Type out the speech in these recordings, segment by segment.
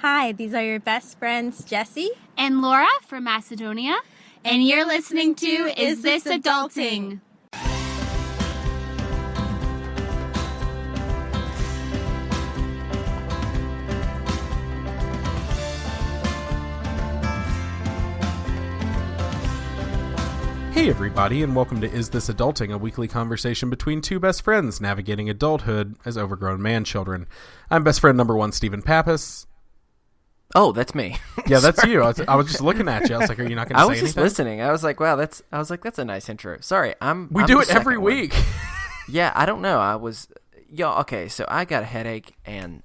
Hi, these are your best friends, Jessie and Laura from Macedonia. And you're listening to Is This Adulting? Hey everybody, and welcome to Is This Adulting, a weekly conversation between two best friends navigating adulthood as overgrown man-children. I'm best friend number one, Stephen Pappas. Oh, that's me. Yeah, that's you. I was just looking at you. I was like, are you not going to say anything? I was just listening. I was like, wow, that's a nice intro. Sorry, We do it every week. Yeah, I don't know. Okay, so I got a headache, and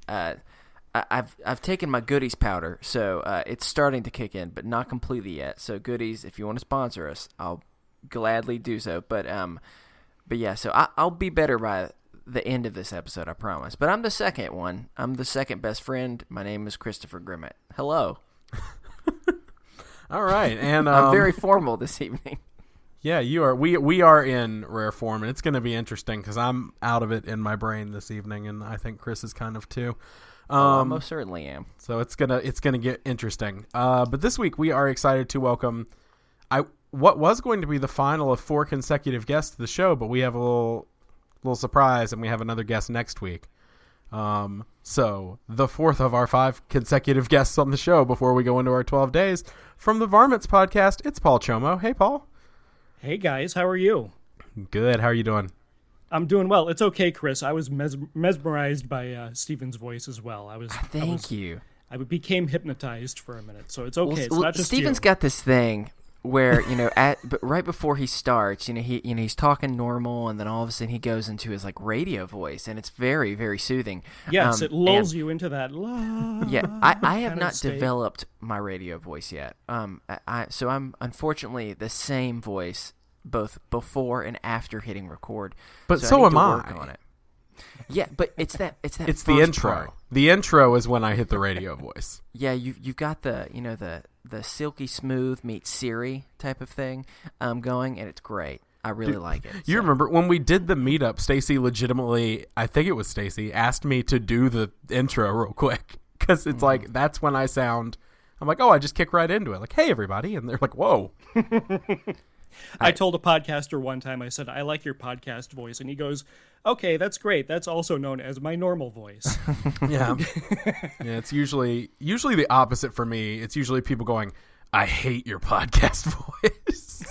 I've taken my Goodies powder, so it's starting to kick in, but not completely yet. So Goodies, if you want to sponsor us, I'll gladly do so. But yeah, so I'll be better by the end of this episode, I promise. But I'm the second one. I'm the second best friend. My name is Christopher Grimmett. Hello. All right, and I'm very formal this evening. Yeah, you are. We are in rare form, and it's going to be interesting because I'm out of it in my brain this evening, and I think Chris is kind of too. I most certainly am. So it's gonna get interesting. But this week we are excited to welcome what was going to be the final of 4 consecutive guests to the show, but we have a little surprise, and we have another guest next week. So the 4th of our 5 consecutive guests on the show before we go into our 12 days from the Varmints podcast. It's Paul Csomo. Hey, Paul. Hey guys, how are you? Good. How are you doing? I'm doing well. It's okay, Chris. I was mesmerized by Stephen's voice as well. Thank you. I became hypnotized for a minute, so it's okay. It's not just Stephen's you. Got this thing where but right before he starts, he's talking normal, and then all of a sudden he goes into his like radio voice, and it's very, very soothing. Yes, it lulls you into that. Yeah, I have not developed my radio voice yet. So I'm unfortunately the same voice both before and after hitting record. But so am I. Work on it. Yeah, but it's the intro. Part. The intro is when I hit the radio voice. Yeah, you've got the silky smooth meets Siri type of thing going, and it's great. I really like it. You remember when we did the meetup, Stacy legitimately, I think it was Stacy, asked me to do the intro real quick because it's like that's when I sound. I'm like, oh, I just kick right into it. Like, hey everybody, and they're like, whoa. I told a podcaster one time, I said, I like your podcast voice. And he goes, okay, that's great. That's also known as my normal voice. Yeah. Yeah, it's usually the opposite for me. It's usually people going, I hate your podcast voice.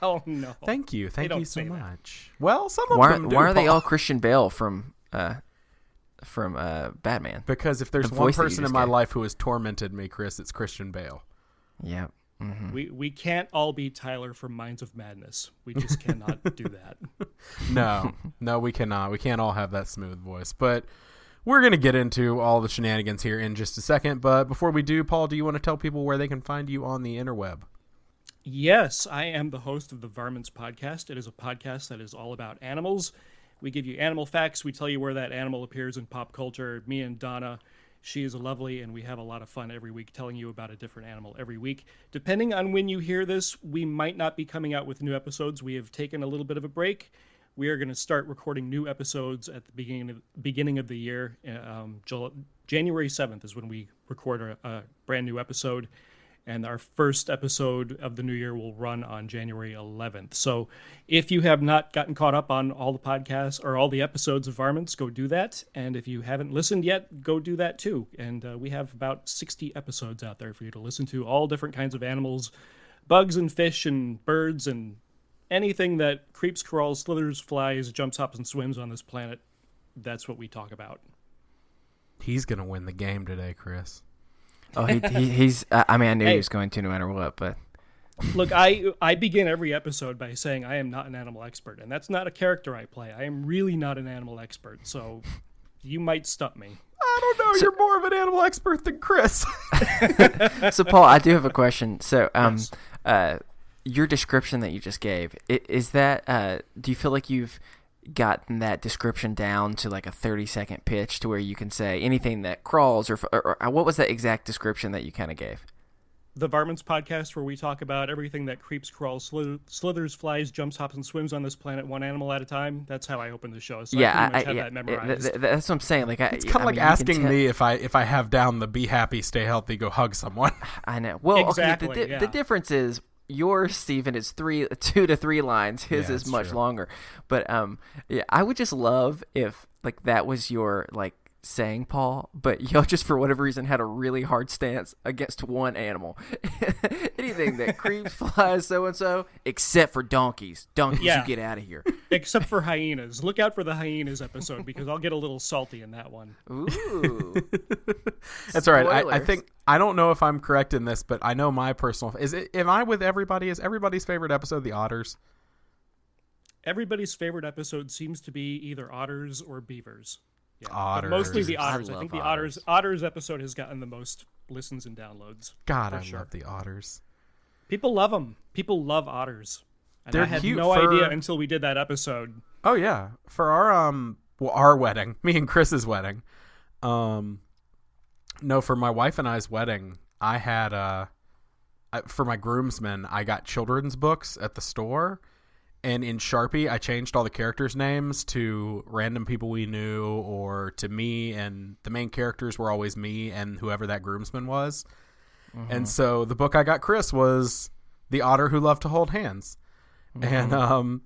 Oh, no. Thank you. Thank you so much. That. Well, some of them do. Why are they all Christian Bale from Batman? Because if there's one person in my life who has tormented me, Chris, it's Christian Bale. Yeah. Mm-hmm. We can't all be Tyler from Minds of Madness. We just cannot do that. No, we cannot. We can't all have that smooth voice. But we're going to get into all the shenanigans here in just a second. But before we do, Paul, do you want to tell people where they can find you on the interweb? Yes, I am the host of the Varmints podcast. It is a podcast that is all about animals. We give you animal facts. We tell you where that animal appears in pop culture. Me and Donna, she is lovely, and we have a lot of fun every week telling you about a different animal every week. Depending on when you hear this, we might not be coming out with new episodes. We have taken a little bit of a break. We are going to start recording new episodes at the beginning of the year. January 7th is when we record a brand new episode, and our first episode of the new year will run on January 11th. So if you have not gotten caught up on all the podcasts or all the episodes of Varmints, go do that. And if you haven't listened yet, go do that too. And we have about 60 episodes out there for you to listen to, all different kinds of animals, bugs and fish and birds and anything that creeps, crawls, slithers, flies, jumps, hops, and swims on this planet. That's what we talk about. He's going to win the game today, Chris. Oh, he's. I mean, I knew he was going to no matter what, but look, I begin every episode by saying I am not an animal expert, and that's not a character I play. I am really not an animal expert, so you might stump me. I don't know. You're more of an animal expert than Chris. So, Paul, I do have a question. So, Yes. Your description that you just gave, is that? Do you feel like you've gotten that description down to like a 30-second pitch to where you can say anything that crawls or what was that exact description that you kind of gave? the Varmints podcast, where we talk about everything that creeps, crawls, slithers, flies, jumps, hops, and swims on this planet, one animal at a time. That's how I open the show. So I pretty much have that memorized. That's what I'm saying. Like, it's kind of like asking me if I have down the be happy, stay healthy, go hug someone. I know. Well, exactly, okay. The difference is yours, Stephen, is 2 to 3 lines. His is much longer. But yeah, I would just love if like that was your like saying, Paul, but y'all just for whatever reason had a really hard stance against one animal. Anything that creeps, flies, so and so, except for donkeys. You get out of here. Except for hyenas. Look out for the hyenas episode, because I'll get a little salty in that one. Ooh. That's all right. I think, I don't know if I'm correct in this, but I know my personal am I with everybody? Is everybody's favorite episode the otters? Everybody's favorite episode seems to be either otters or beavers. Yeah, otters. But mostly the otters. I think the otters episode has gotten the most listens and downloads. God, I love the otters. People love them. People love otters. And They're I had cute no idea until we did that episode. Oh yeah, for our wedding, me and Chris's wedding. No, for my wife and I's wedding, I had for my groomsmen, I got children's books at the store. And in Sharpie, I changed all the characters' names to random people we knew or to me, and the main characters were always me and whoever that groomsman was. Mm-hmm. And so the book I got Chris was The Otter Who Loved to Hold Hands. Mm-hmm.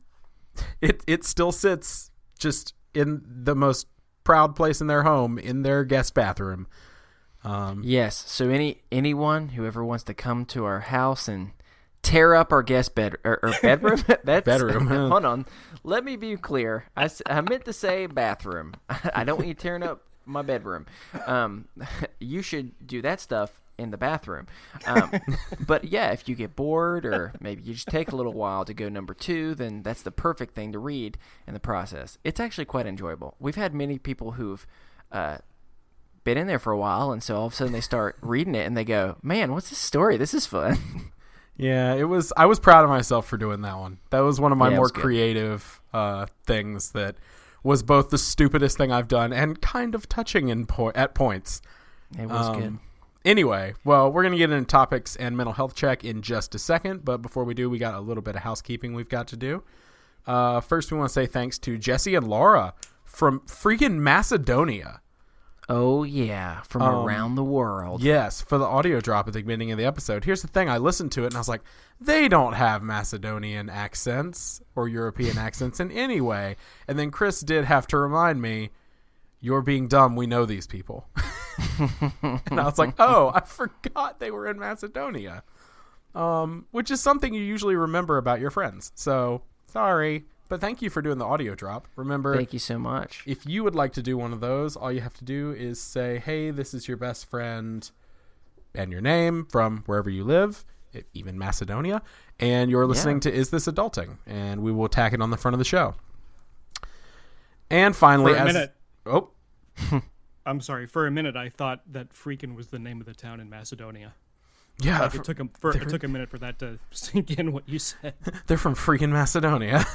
And it still sits just in the most proud place in their home, in their guest bathroom. Yes, so anyone who ever wants to come to our house and tear up our guest bedroom. That's, bedroom. Hold on. Let me be clear. I meant to say bathroom. I don't want you tearing up my bedroom. You should do that stuff in the bathroom. But yeah, if you get bored or maybe you just take a little while to go number 2, then that's the perfect thing to read in the process. It's actually quite enjoyable. We've had many people who've been in there for a while, and so all of a sudden they start reading it and they go, man, what's this story? This is fun. Yeah, I was proud of myself for doing that one. That was one of my more good. Creative things that was both the stupidest thing I've done and kind of touching at points. It was good. Anyway, well, we're going to get into topics and mental health check in just a second, but before we do, we got a little bit of housekeeping we've got to do. First, we want to say thanks to Jesse and Laura from freaking Macedonia. Oh, yeah, from around the world. Yes, for the audio drop at the beginning of the episode. Here's the thing. I listened to it, and I was like, they don't have Macedonian accents or European accents in any way. And then Chris did have to remind me, you're being dumb. We know these people. And I was like, oh, I forgot they were in Macedonia, which is something you usually remember about your friends. So, sorry. But thank you for doing the audio drop. Remember, thank you so much. If you would like to do one of those, all you have to do is say, hey, this is your best friend and your name from wherever you live, even Macedonia, and you're listening to Is This Adulting? And we will tack it on the front of the show. And finally, for a minute. Oh. I'm sorry. For a minute, I thought that Freakin' was the name of the town in Macedonia. Yeah. Like it took a minute for that to sink in what you said. They're from freaking Macedonia.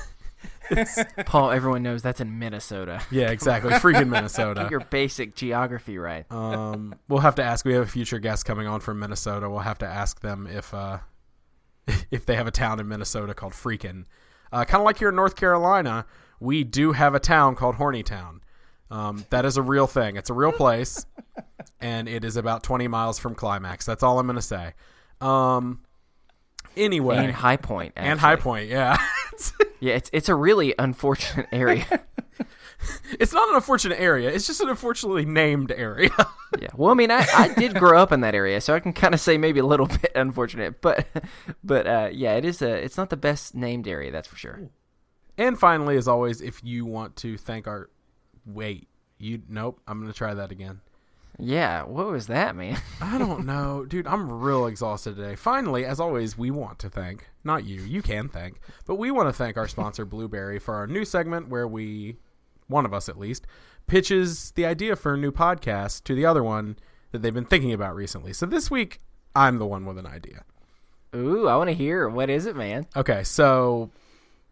Paul, everyone knows that's in Minnesota. Yeah, exactly. Freaking Minnesota. Get your basic geography right. We'll have to ask. We have a future guest coming on from Minnesota. We'll have to ask them if they have a town in Minnesota called Freakin'. Kind of like here in North Carolina, we do have a town called Hornytown. That is a real thing. It's a real place, and it is about 20 miles from Climax. That's all I'm going to say. Anyway. And High Point, actually. And High Point, yeah. Yeah, it's a really unfortunate area. It's not an unfortunate area. It's just an unfortunately named area. Yeah. Well, I mean, I did grow up in that area, so I can kind of say maybe a little bit unfortunate. But yeah, it's not the best named area, that's for sure. And finally, as always, if you want to thank our... Nope, I'm going to try that again. Yeah, what was that, man? I don't know. Dude, I'm real exhausted today. Finally, as always, we want to thank, not you can thank, but we want to thank our sponsor, Blueberry, for our new segment where one of us at least, pitches the idea for a new podcast to the other one that they've been thinking about recently. So this week, I'm the one with an idea. Ooh, I want to hear. What is it, man? Okay, so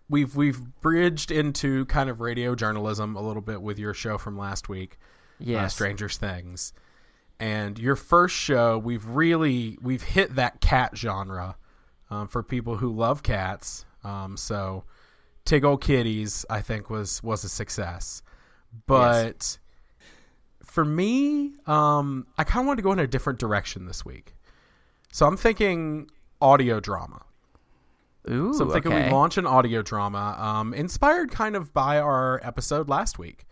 we've bridged into kind of radio journalism a little bit with your show from last week. Yes. Stranger Things. And your first show, we've hit that cat genre for people who love cats. So Tig Ol' Kitties, I think, was a success. But for me, I kind of wanted to go in a different direction this week. So I'm thinking audio drama. Ooh, so I'm thinking we launch an audio drama, inspired kind of by our episode last week.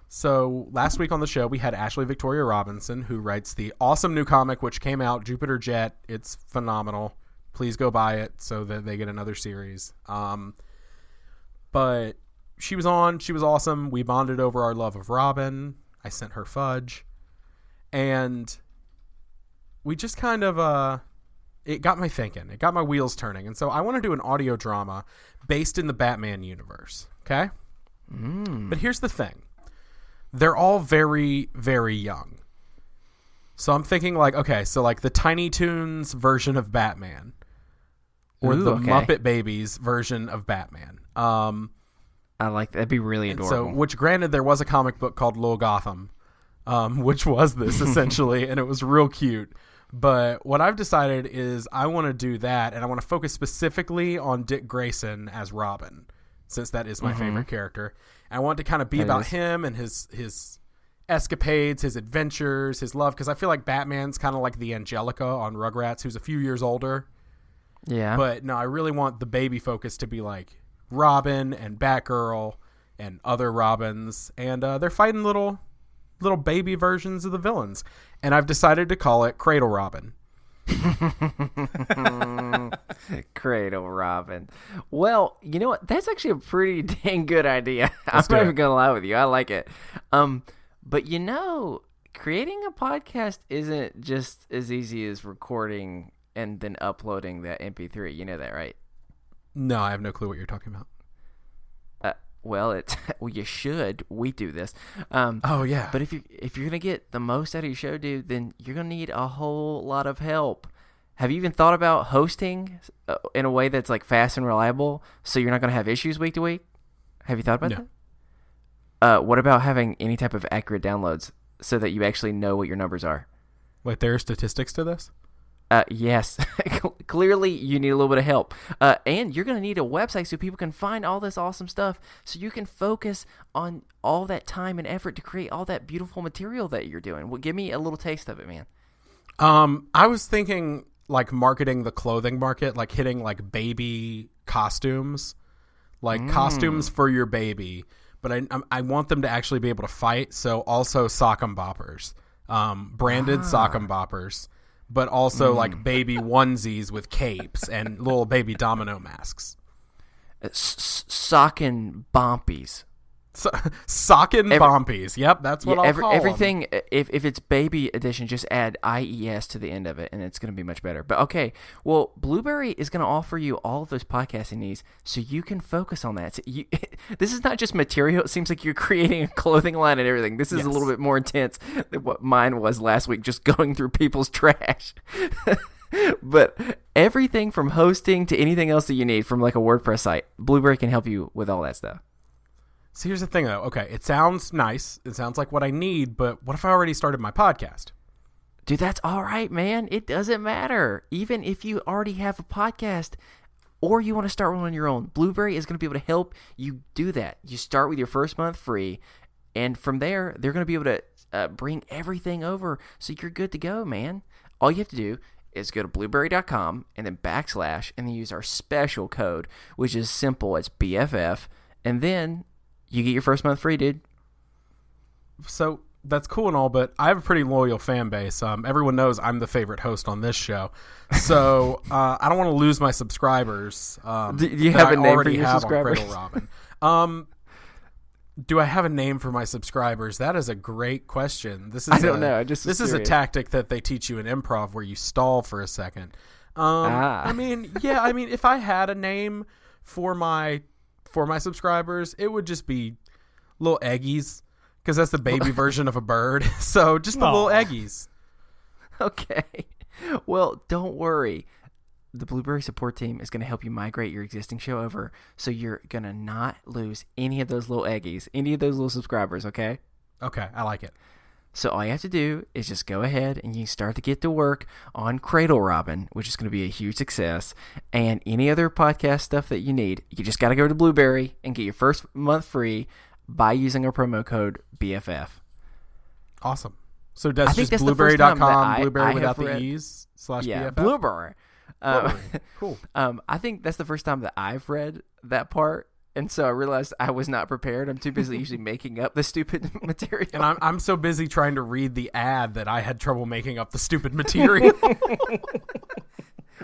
So last week on the show, we had Ashley Victoria Robinson, who writes the awesome new comic, which came out, Jupiter Jet. It's phenomenal. Please go buy it so that they get another series. But she was on. She was awesome. We bonded over our love of Robin. I sent her fudge. And we just kind of... it got my thinking. It got my wheels turning. And so I want to do an audio drama based in the Batman universe. Okay? But here's the thing. They're all very, very young. So I'm thinking like, okay, so like the Tiny Toons version of Batman. Or the Muppet Babies version of Batman. I like that. That'd be really adorable. So, which granted, there was a comic book called Lil Gotham, which was this essentially, and it was real cute. But what I've decided is I want to do that, and I want to focus specifically on Dick Grayson as Robin, since that is my favorite character. I want to kind of be about him and his escapades, his adventures, his love, because I feel like Batman's kind of like the Angelica on Rugrats, who's a few years older. Yeah. But no, I really want the baby focus to be like Robin and Batgirl and other Robins, and they're fighting little baby versions of the villains. And I've decided to call it Cradle Robin. Cradle Robin. Well, you know what? That's actually a pretty dang good idea. I'm not even going to lie with you. I like it. But you know, creating a podcast isn't just as easy as recording and then uploading that MP3. You know that, right? No, I have no clue what you're talking about. Well, you should. We do this. Oh yeah. But if you're gonna get the most out of your show, dude, then you're gonna need a whole lot of help. Have you even thought about hosting in a way that's like fast and reliable, so you're not gonna have issues week to week? Have you thought about that? What about having any type of accurate downloads so that you actually know what your numbers are? Wait, there are statistics to this? Yes. Clearly, you need a little bit of help. And you're going to need a website so people can find all this awesome stuff so you can focus on all that time and effort to create all that beautiful material that you're doing. Well, give me a little taste of it, man. I was thinking like marketing the clothing market, like hitting like baby costumes, like costumes for your baby. But I want them to actually be able to fight. So also sock 'em boppers, branded sock 'em boppers. But also like baby onesies with capes and little baby domino masks. Sockin' bompies. Sockin' bompies. Yep, that's what I'll call everything. If it's baby edition, just add IES to the end of it, and it's going to be much better. But okay, well, Blueberry is going to offer you all of those podcasting needs, so you can focus on that. So this is not just material. It seems like you're creating a clothing line and everything. This is a little bit more intense than what mine was last week, just going through people's trash. But everything from hosting to anything else that you need from like a WordPress site, Blueberry can help you with all that stuff. So here's the thing, though. Okay, it sounds nice. It sounds like what I need, but what if I already started my podcast? Dude, that's all right, man. It doesn't matter. Even if you already have a podcast or you want to start one on your own, Blueberry is going to be able to help you do that. You start with your first month free, and from there, they're going to be able to bring everything over so you're good to go, man. All you have to do is go to blueberry.com and then / and then use our special code, which is simple. It's BFF, and then you get your first month free, dude. So that's cool and all, but I have a pretty loyal fan base. Everyone knows I'm the favorite host on this show. So I don't want to lose my subscribers. Do you have a name for your subscribers? Robin. Do I have a name for my subscribers? That is a great question. I don't know. This is a tactic that they teach you in improv where you stall for a second. I mean, if I had a name for my subscribers, it would just be little eggies, because that's the baby version of a bird. So just the little eggies. Okay. Well, don't worry. The Blueberry support team is going to help you migrate your existing show over, so you're going to not lose any of those little eggies, any of those little subscribers, okay? Okay, I like it. So all you have to do is just go ahead and you can start to get to work on Cradle Robin, which is going to be a huge success, and any other podcast stuff that you need. You just got to go to Blueberry and get your first month free by using our promo code BFF. Awesome. So that's just blueberry.com, blueberry without the E's Yeah, /BFF? Blueberry. Cool. I think that's the first time that I've read that part, and so I realized I was not prepared. I'm too busy usually making up the stupid material. And I'm so busy trying to read the ad that I had trouble making up the stupid material.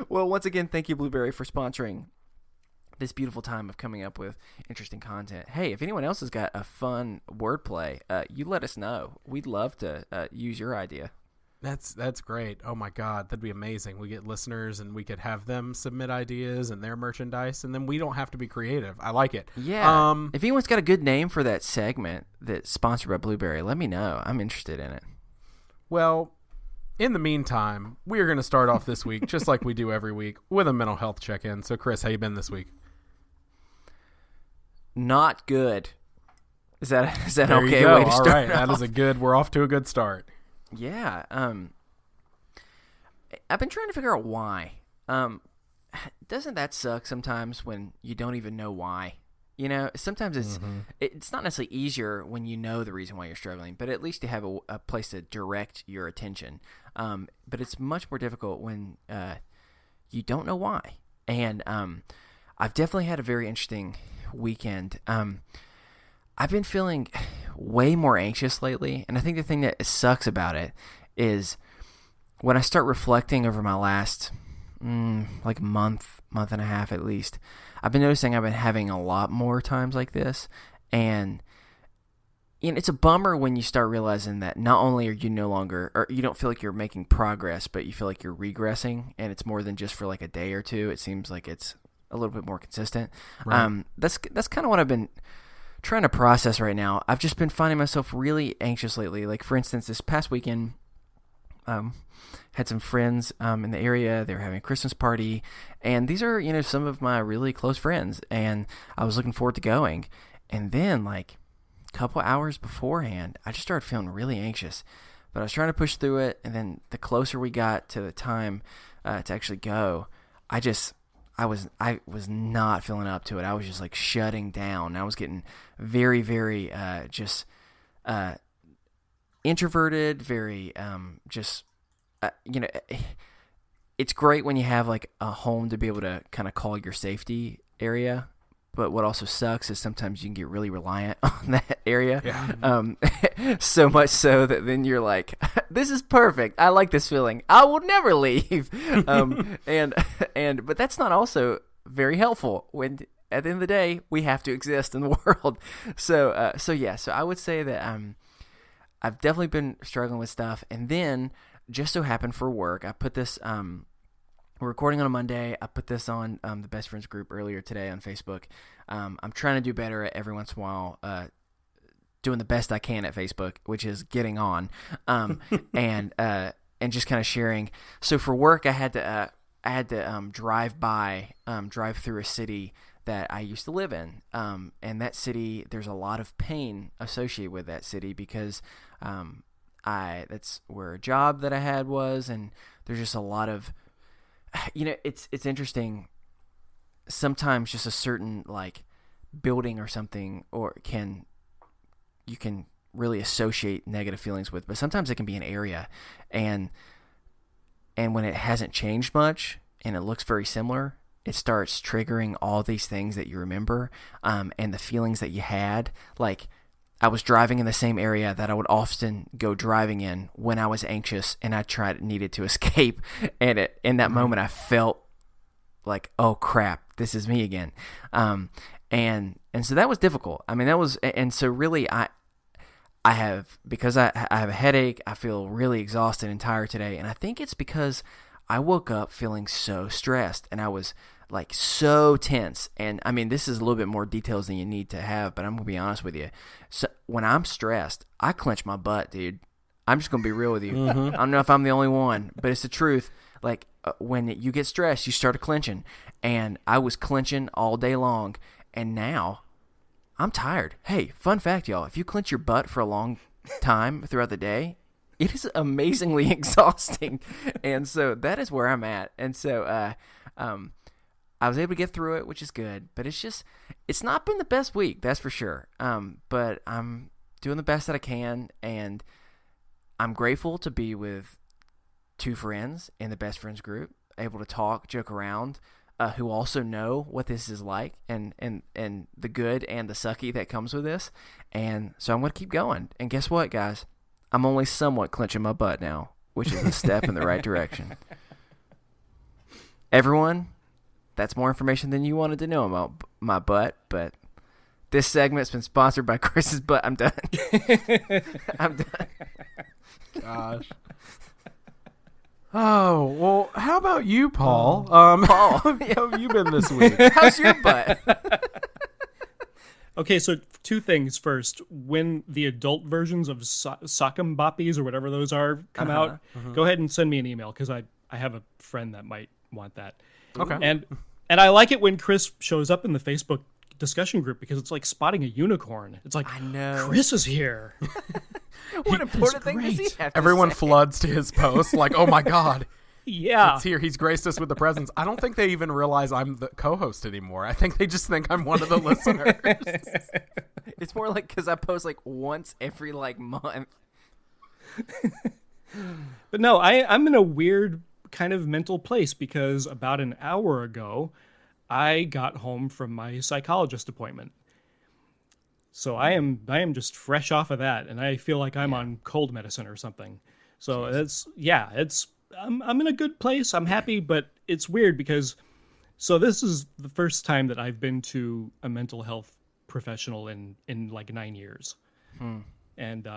Well, once again, thank you, Blueberry, for sponsoring this beautiful time of coming up with interesting content. Hey, if anyone else has got a fun wordplay, you let us know. We'd love to use your idea. That's great. Oh my God, that'd be amazing. We get listeners and we could have them submit ideas and their merchandise, and then we don't have to be creative. I like it. Yeah. If anyone's got a good name for that segment that's sponsored by Blueberry, let me know. I'm interested in it. Well, in the meantime, we are going to start off this week, just like we do every week, with a mental health check-in. So, Chris, how you been this week? Not good. Is that There okay? you go. Way to All start right, off? that is we're off to a good start. Yeah. I've been trying to figure out why. Doesn't that suck sometimes when you don't even know why? You know, sometimes it's not necessarily easier when you know the reason why you're struggling, but at least you have a place to direct your attention. But it's much more difficult when you don't know why. And I've definitely had a very interesting weekend. I've been feeling way more anxious lately, and I think the thing that sucks about it is when I start reflecting over my last month and a half at least, I've been noticing I've been having a lot more times like this, and it's a bummer when you start realizing that not only are you no longer, or you don't feel like you're making progress, but you feel like you're regressing, and it's more than just for like a day or two. It seems like it's a little bit more consistent. Right. That's kind of what I've been trying to process right now. I've just been finding myself really anxious lately. Like, for instance, this past weekend, had some friends in the area. They were having a Christmas party, and these are some of my really close friends, and I was looking forward to going. And then, like a couple hours beforehand, I just started feeling really anxious, but I was trying to push through it. And then the closer we got to the time to actually go, I was not feeling up to it. I was just like shutting down. I was getting very, very introverted, very it's great when you have like a home to be able to kind of call your safety area, but what also sucks is sometimes you can get really reliant on that area. Yeah. So much so that then you're like, this is perfect. I like this feeling. I will never leave. But that's not also very helpful when at the end of the day we have to exist in the world. So I would say that I've definitely been struggling with stuff. And then just so happened for work, I put this, we're recording on a Monday. I put this on the Best Friends group earlier today on Facebook. I'm trying to do better at every once in a while, doing the best I can at Facebook, which is getting on, and just kind of sharing. So for work, I had to drive through a city that I used to live in, and that city, there's a lot of pain associated with that city because that's where a job that I had was, and there's just a lot of, it's interesting. Sometimes just a certain like building or something, you can really associate negative feelings with, but sometimes it can be an area, and when it hasn't changed much and it looks very similar, it starts triggering all these things that you remember, and the feelings that you had. Like, I was driving in the same area that I would often go driving in when I was anxious and I needed to escape. And in that moment, I felt like, oh crap, this is me again. And so that was difficult. I mean, and so really because I have a headache, I feel really exhausted and tired today. And I think it's because I woke up feeling so stressed and I was like so tense. And I mean, this is a little bit more details than you need to have, but I'm going to be honest with you. So when I'm stressed, I clench my butt, dude. I'm just going to be real with you. I don't know if I'm the only one, but it's the truth. Like when you get stressed, you start clenching, and I was clenching all day long, and now I'm tired. Hey, fun fact, y'all. If you clench your butt for a long time throughout the day, it is amazingly exhausting. And so that is where I'm at. And so I was able to get through it, which is good. But it's not been the best week, that's for sure. But I'm doing the best that I can, and I'm grateful to be with two friends in the best friends group, able to talk, joke around, who also know what this is like and the good and the sucky that comes with this. And so I'm going to keep going. And guess what, guys? I'm only somewhat clenching my butt now, which is a step in the right direction. Everyone, that's more information than you wanted to know about my butt, but this segment's been sponsored by Chris's butt. I'm done. I'm done. Gosh. Oh, well, how about you, Paul? Paul. How have you been this week? How's your butt? Okay, so two things. First, when the adult versions of Sock'em Boppies or whatever those are come out, go ahead and send me an email because I have a friend that might want that. Okay. And I like it when Chris shows up in the Facebook discussion group because it's like spotting a unicorn. It's like, I know. Chris is here. What important thing does he have to Everyone say? floods to his post like, oh my God, Yeah. it's here. He's graced us with the presence. I don't think they even realize I'm the co-host anymore. I think they just think I'm one of the listeners. It's more like because I post like once every like month. But no, I'm in a weird kind of mental place because about an hour ago, I got home from my psychologist appointment. So I am just fresh off of that, and I feel like I'm on cold medicine or something. So I'm in a good place. I'm happy, but it's weird because this is the first time that I've been to a mental health professional in like 9 years. And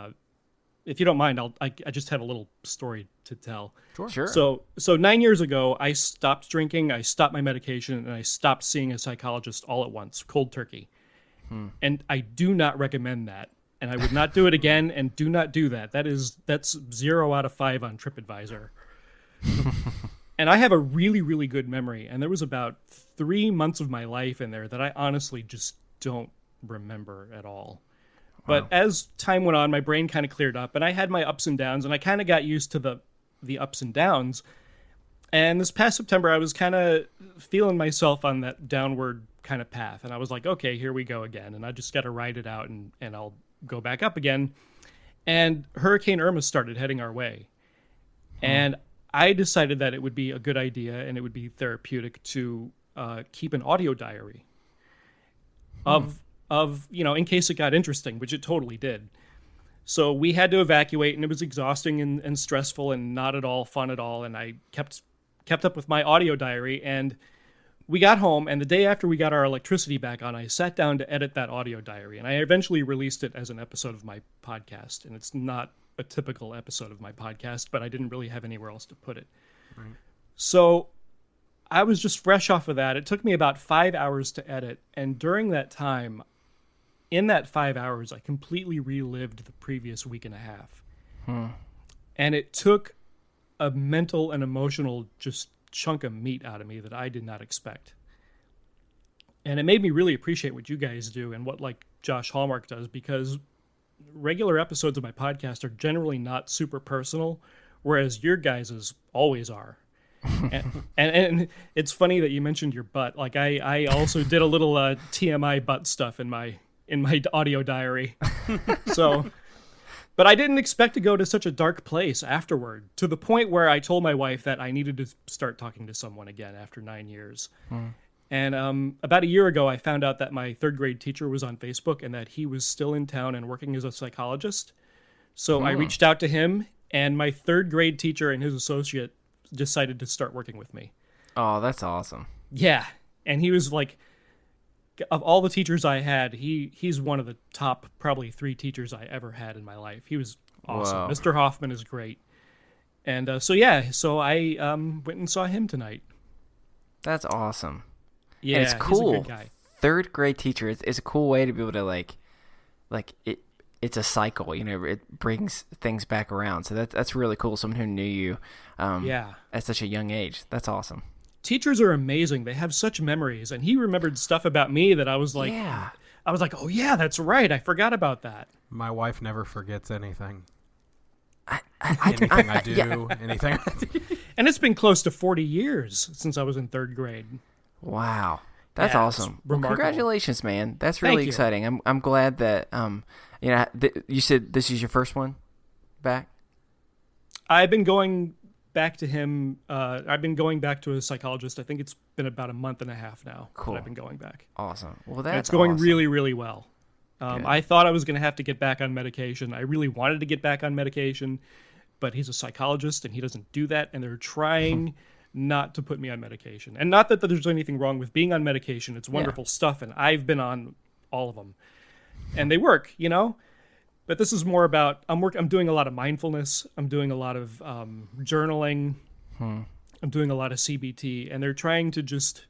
if you don't mind, I just have a little story to tell. Sure. So 9 years ago, I stopped drinking, I stopped my medication, and I stopped seeing a psychologist all at once, cold turkey. And I do not recommend that. And I would not do it again, and do not do that. That's 0 out of 5 on TripAdvisor. And I have a really, really good memory. And there was about 3 months of my life in there that I honestly just don't remember at all. But as time went on, my brain kind of cleared up, and I had my ups and downs, and I kind of got used to the ups and downs. And this past September, I was kind of feeling myself on that downward kind of path. And I was like, okay, here we go again. And I just got to ride it out, and I'll go back up again. And Hurricane Irma started heading our way. And I decided that it would be a good idea and it would be therapeutic to keep an audio diary of in case it got interesting, which it totally did. So we had to evacuate, and it was exhausting and stressful and not at all fun at all. And I kept up with my audio diary, and we got home, and the day after we got our electricity back on, I sat down to edit that audio diary, and I eventually released it as an episode of my podcast. And it's not a typical episode of my podcast, but I didn't really have anywhere else to put it. Right. So I was just fresh off of that. It took me about 5 hours to edit, and during that time, in that 5 hours, I completely relived the previous week and a half. And it took a mental and emotional just chunk of meat out of me that I did not expect. And it made me really appreciate what you guys do and what like Josh Hallmark does, because regular episodes of my podcast are generally not super personal, whereas your guys's always are. and it's funny that you mentioned your butt. Like I also did a little TMI butt stuff in my audio diary. But I didn't expect to go to such a dark place afterward, to the point where I told my wife that I needed to start talking to someone again after 9 years. And about a year ago, I found out that my third grade teacher was on Facebook and that he was still in town and working as a psychologist. So I reached out to him, and my third grade teacher and his associate decided to start working with me. Oh, that's awesome. Yeah. And he was like, of all the teachers I had, he's one of the top probably 3 teachers I ever had in my life. He was awesome. Wow. Mr. Hoffman is great. And so I went and saw him tonight. That's awesome. Yeah, and it's cool. He's a good guy. Third grade teacher, it's a cool way to be able to like it's a cycle, it brings things back around. So that's really cool. Someone who knew you at such a young age. That's awesome. Teachers are amazing. They have such memories, and he remembered stuff about me that I was like, oh yeah, that's right. I forgot about that. My wife never forgets anything. Anything I do, anything. And it's been close to 40 years since I was in third grade. Wow. That's Yeah, awesome. it's Well, remarkable. congratulations, man. That's Thank really you. exciting. I'm glad that you said this is your first one back. I've been going back to him. I've been going back to a psychologist. I think it's been about a month and a half now Cool. that I've been going back. Awesome. Well, And that's it's going awesome. really, really well. Good. I thought I was going to have to get back on medication. I really wanted to get back on medication, but he's a psychologist and he doesn't do that. And they're trying not to put me on medication. And not that there's anything wrong with being on medication. It's wonderful stuff. And I've been on all of them. And they work, you know? But this is more about, I'm doing a lot of mindfulness. I'm doing a lot of journaling. I'm doing a lot of CBT. And they're trying to just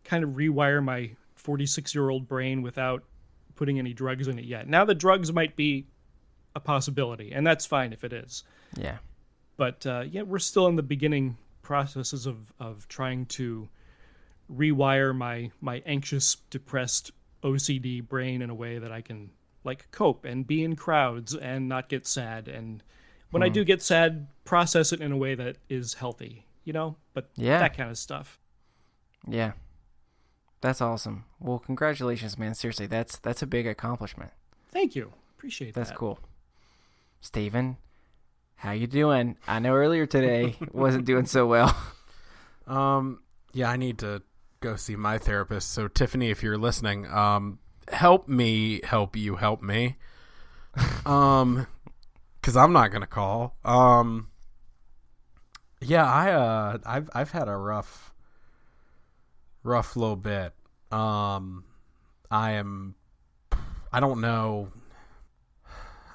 kind of rewire my 46-year-old brain without putting any drugs in it yet. Now the drugs might be a possibility, and that's fine if it is. Yeah. But we're still in the beginning processes of trying to rewire my anxious, depressed, OCD brain in a way that I can like cope and be in crowds and not get sad. And when I do get sad, process it in a way that is healthy, you know? But that kind of stuff. Yeah. That's awesome. Well, congratulations, man. Seriously, that's a big accomplishment. Thank you. Appreciate that. That's cool. Steven, how you doing? I know earlier today wasn't doing so well. Yeah, I need to go see my therapist. So Tiffany, if you're listening, help me help you help me. Because I'm not gonna call. Yeah, I've had a rough little bit. I don't know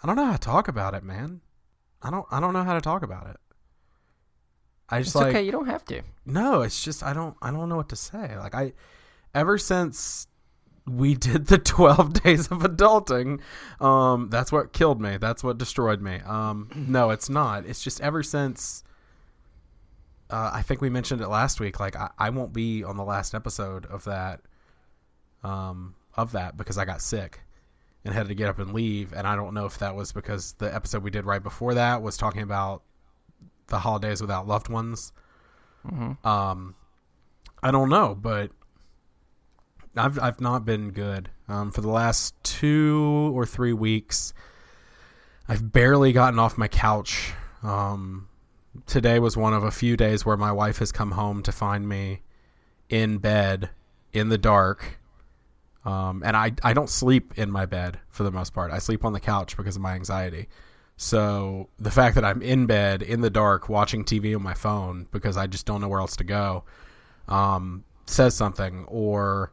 how to talk about it, man. I don't know how to talk about it. I just It's okay, you don't have to. no, it's just I don't know what to say. Like ever since we did the 12 days of adulting, that's what killed me. That's what destroyed me. No, it's not. It's just ever since I think we mentioned it last week. Like I won't be on the last episode of that because I got sick and had to get up and leave. And I don't know if that was because the episode we did right before that was talking about the holidays without loved ones. I don't know, but I've not been good. For the last 2 or 3 weeks, I've barely gotten off my couch. Today was one of a few days where my wife has come home to find me in bed in the dark. And I don't sleep in my bed for the most part. I sleep on the couch because of my anxiety. So the fact that I'm in bed in the dark watching TV on my phone because I just don't know where else to go says something. Or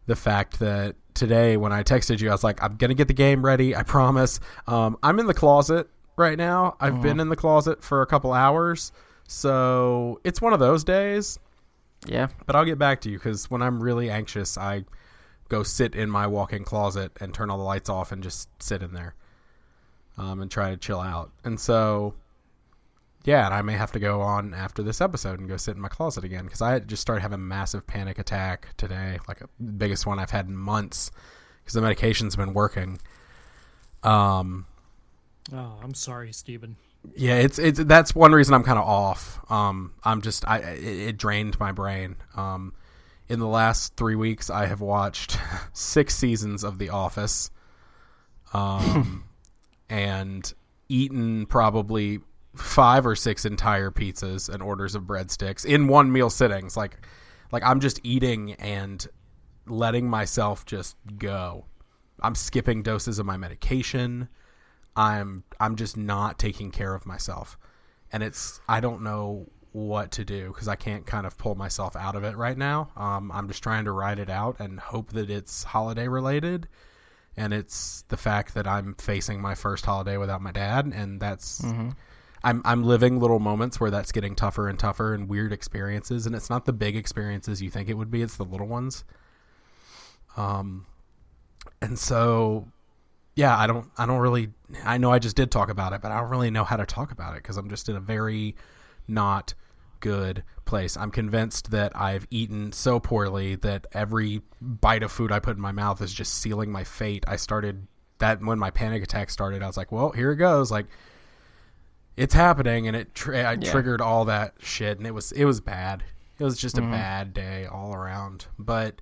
the fact that today when I texted you, I was like, I'm going to get the game ready. I promise. I'm in the closet right now. I've been in the closet for a couple hours. So it's one of those days. Yeah. But I'll get back to you because when I'm really anxious, I go sit in my walk-in closet and turn all the lights off and just sit in there and try to chill out. And so, yeah, and I may have to go on after this episode and go sit in my closet again because I just started having a massive panic attack today, like the biggest one I've had in months because the medication's been working. Oh, I'm sorry, Stephen. Yeah, it's that's one reason I'm kind of off. It drained my brain. In the last 3 weeks, I have watched 6 seasons of The Office, and eaten probably 5 or 6 entire pizzas and orders of breadsticks in one meal sittings. Like I'm just eating and letting myself just go. I'm skipping doses of my medication. I'm just not taking care of myself, and I don't know what to do because I can't kind of pull myself out of it right now. I'm just trying to ride it out and hope that it's holiday related, and it's the fact that I'm facing my first holiday without my dad, and that's I'm living little moments where that's getting tougher and tougher and weird experiences, and it's not the big experiences you think it would be, it's the little ones. And so yeah, I don't really, I know I just did talk about it, but I don't really know how to talk about it because I'm just in a very not good place. I'm convinced that I've eaten so poorly that every bite of food I put in my mouth is just sealing my fate. I started that when my panic attack started. I was like, well, here it goes. Like it's happening, and it triggered all that shit, and it was bad. It was just a bad day all around. But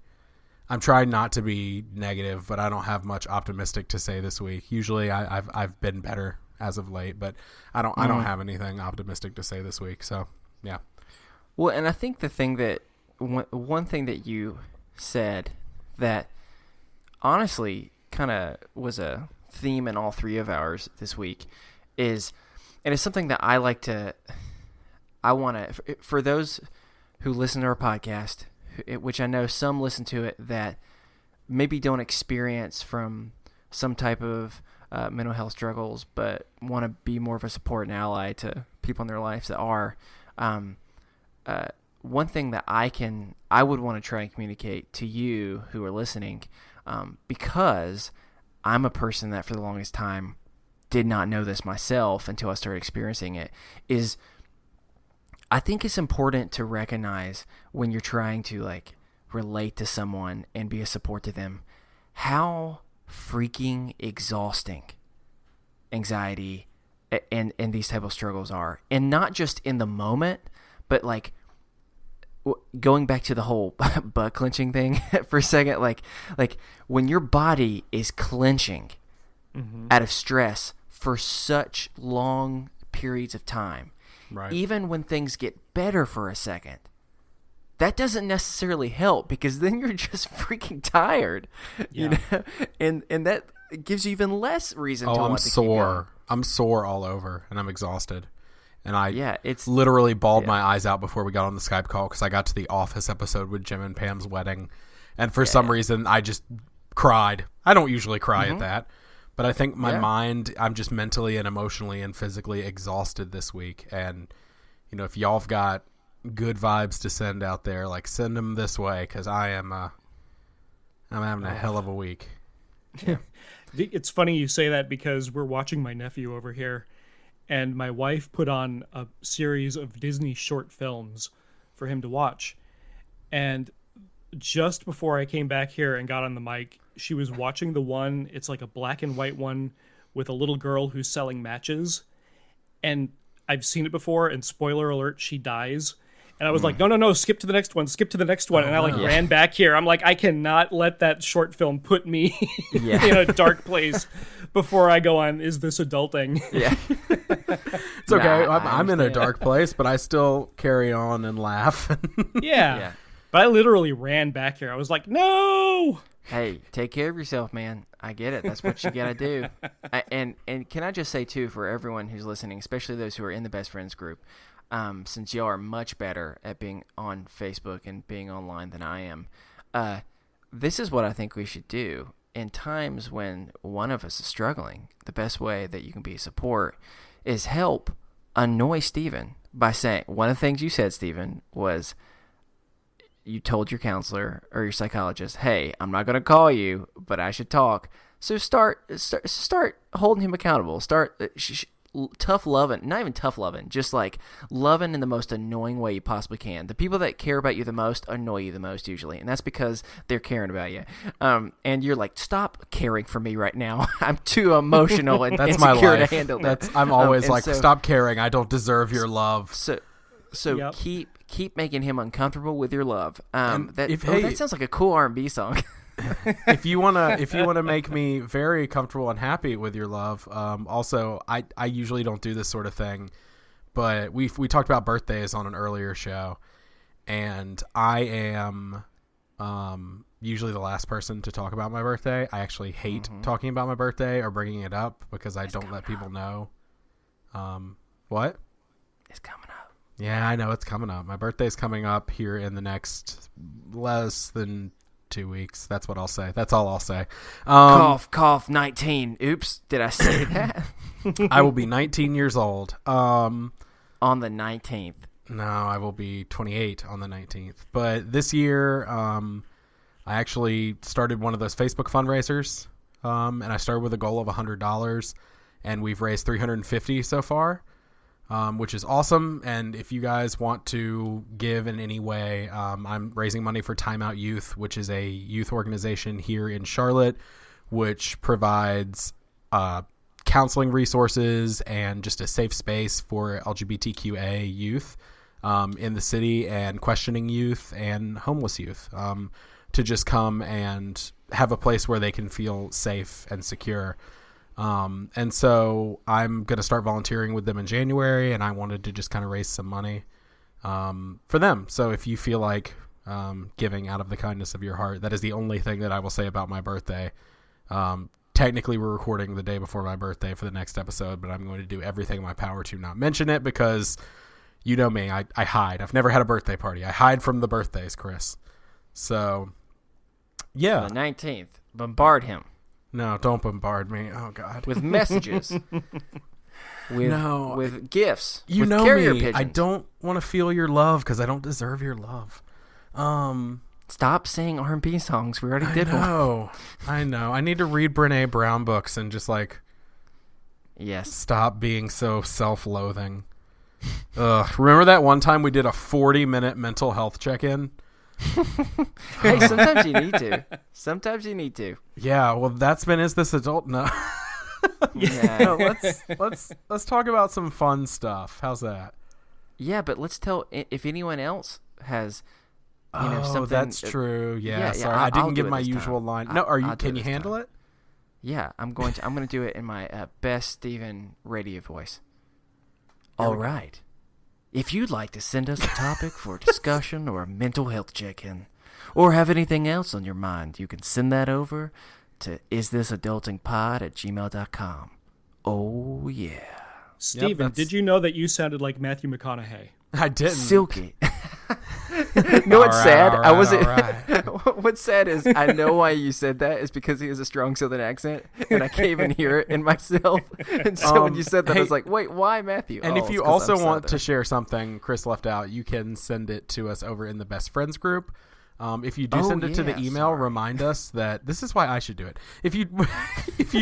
I'm trying not to be negative, but I don't have much optimistic to say this week. Usually I've been better as of late, but I don't have anything optimistic to say this week. So yeah. Well, and I think the thing that one thing that you said that honestly kind of was a theme in all three of ours this week is, and it's something that I want to, for those who listen to our podcast, which I know some listen to it that maybe don't experience from some type of mental health struggles, but want to be more of a support and ally to people in their lives that are. One thing that I would want to try and communicate to you who are listening, because I'm a person that for the longest time did not know this myself until I started experiencing it, is I think it's important to recognize when you're trying to like relate to someone and be a support to them, how freaking exhausting anxiety and these type of struggles are. And not just in the moment, but like going back to the whole butt clenching thing for a second, like when your body is clenching out of stress for such long periods of time, right, even when things get better for a second, that doesn't necessarily help, because then you're just freaking tired, you know, and that gives you even less reason to want to keep going. I'm sore all over, and I'm exhausted. And it's literally bawled my eyes out before we got on the Skype call, because I got to the Office episode with Jim and Pam's wedding, and for some reason I just cried. I don't usually cry at that, but I think my mind, I'm just mentally and emotionally and physically exhausted this week. And you know, if y'all have got good vibes to send out there, like, send them this way, because I'm having a hell of a week. Yeah. It's funny you say that, because we're watching my nephew over here, and my wife put on a series of Disney short films for him to watch. And just before I came back here and got on the mic, she was watching the one, it's like a black and white one with a little girl who's selling matches. And I've seen it before, and spoiler alert, she dies. And I was like, no, skip to the next one. And I ran back here. I'm like, I cannot let that short film put me in a dark place before I go on, is this adulting? Yeah. It's okay. I'm in a dark place, but I still carry on and laugh. Yeah. But I literally ran back here. I was like, no! Hey, take care of yourself, man. I get it. That's what you got to do. And can I just say, too, for everyone who's listening, especially those who are in the Best Friends group, since y'all are much better at being on Facebook and being online than I am, this is what I think we should do. In times when one of us is struggling, the best way that you can be a support is help annoy Steven by saying, one of the things you said, Steven, was you told your counselor or your psychologist, hey, I'm not going to call you, but I should talk. So start holding him accountable. Start tough loving, not even tough loving, just like loving in the most annoying way you possibly can. The people that care about you the most annoy you the most usually, and that's because they're caring about you. And you're like, stop caring for me right now. I'm too emotional and that's insecure my life. to handle that. I'm always like, stop caring. I don't deserve your love. So keep making him uncomfortable with your love. That sounds like a cool R&B song. if you wanna make me very comfortable and happy with your love, also I usually don't do this sort of thing, but we talked about birthdays on an earlier show, and I am usually the last person to talk about my birthday. I actually hate talking about my birthday or bringing it up, because I don't let people know. What? It's coming up. Yeah, I know it's coming up. My birthday's coming up here in the next less than 2 weeks. That's what I'll say. That's all I'll say. Cough, 19. Oops, did I say that? I will be 19 years old. On the 19th. No, I will be 28 on the 19th. But this year, I actually started one of those Facebook fundraisers, and I started with a goal of $100, and we've raised $350 so far. Which is awesome. And if you guys want to give in any way, I'm raising money for Time Out Youth, which is a youth organization here in Charlotte, which provides counseling resources and just a safe space for LGBTQA youth in the city, and questioning youth and homeless youth to just come and have a place where they can feel safe and secure. And so I'm going to start volunteering with them in January, and I wanted to just kind of raise some money for them. So if you feel like giving out of the kindness of your heart, that is the only thing that I will say about my birthday. Technically, we're recording the day before my birthday for the next episode, but I'm going to do everything in my power to not mention it because you know me, I hide. I've never had a birthday party. I hide from the birthdays, Chris. So, yeah. The 19th. Bombard him. No, don't bombard me. Oh, God. With messages. With gifts. You with know carrier me. pigeons. I don't want to feel your love because I don't deserve your love. Stop singing R&B songs. We already did one. I know. I need to read Brene Brown books and just yes, stop being so self-loathing. Remember that one time we did a 40-minute mental health check-in? Hey, sometimes you need to. Sometimes you need to. Yeah, well, that's been Is This Adult? No. Yeah. No, let's talk about some fun stuff. How's that? Yeah, but let's tell if anyone else has something. That's true. Yeah, sorry. I'll I didn't do give it my this time. usual line. No, can you handle it? Yeah, I'm going to do it in my best Steven radio voice. All right. If you'd like to send us a topic for a discussion or a mental health check-in, or have anything else on your mind, you can send that over to isthisadultingpod@gmail.com. Oh, yeah. Steven, did you know that you sounded like Matthew McConaughey? I didn't. Silky. You know what's sad? All right. What's sad is I know why you said that is because he has a strong Southern accent, and I can't even hear it in myself. And so when you said that, I was like, "Wait, why Matthew?" And oh, if you also want to share something Chris left out, you can send it to us over in the Best Friends group. If you do send it to the email, remind us that this is why I should do it. If you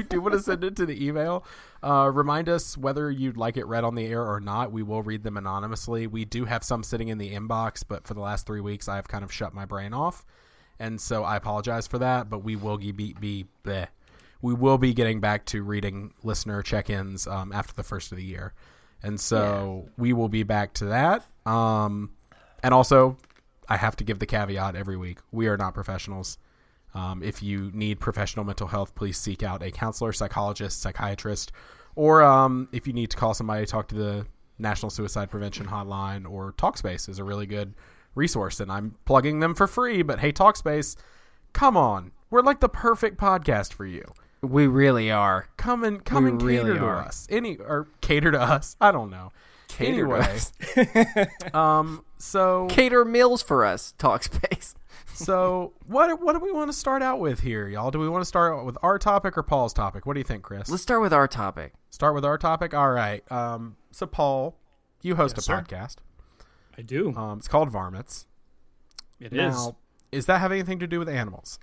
do want to send it to the email, remind us whether you'd like it read on the air or not. We will read them anonymously. We do have some sitting in the inbox, but for the last 3 weeks, I've kind of shut my brain off, and so I apologize for that. But we will we will be getting back to reading listener check-ins after the first of the year, and so we will be back to that. And also, I have to give the caveat every week. We are not professionals. If you need professional mental health, please seek out a counselor, psychologist, psychiatrist, or if you need to call somebody, talk to the National Suicide Prevention Hotline, or Talkspace is a really good resource. And I'm plugging them for free, but hey, Talkspace, come on. We're like the perfect podcast for you. We really are. Come and cater to us. Cater to us. I don't know. Anyway, so cater meals for us, Talkspace. So what do we want to start out with here, y'all? Do we want to start out with our topic or Paul's topic? What do you think, Chris? Let's start with our topic. Start with our topic? All right. So Paul, you host a podcast. I do. It's called Varmints. It now, is. Is that have anything to do with animals?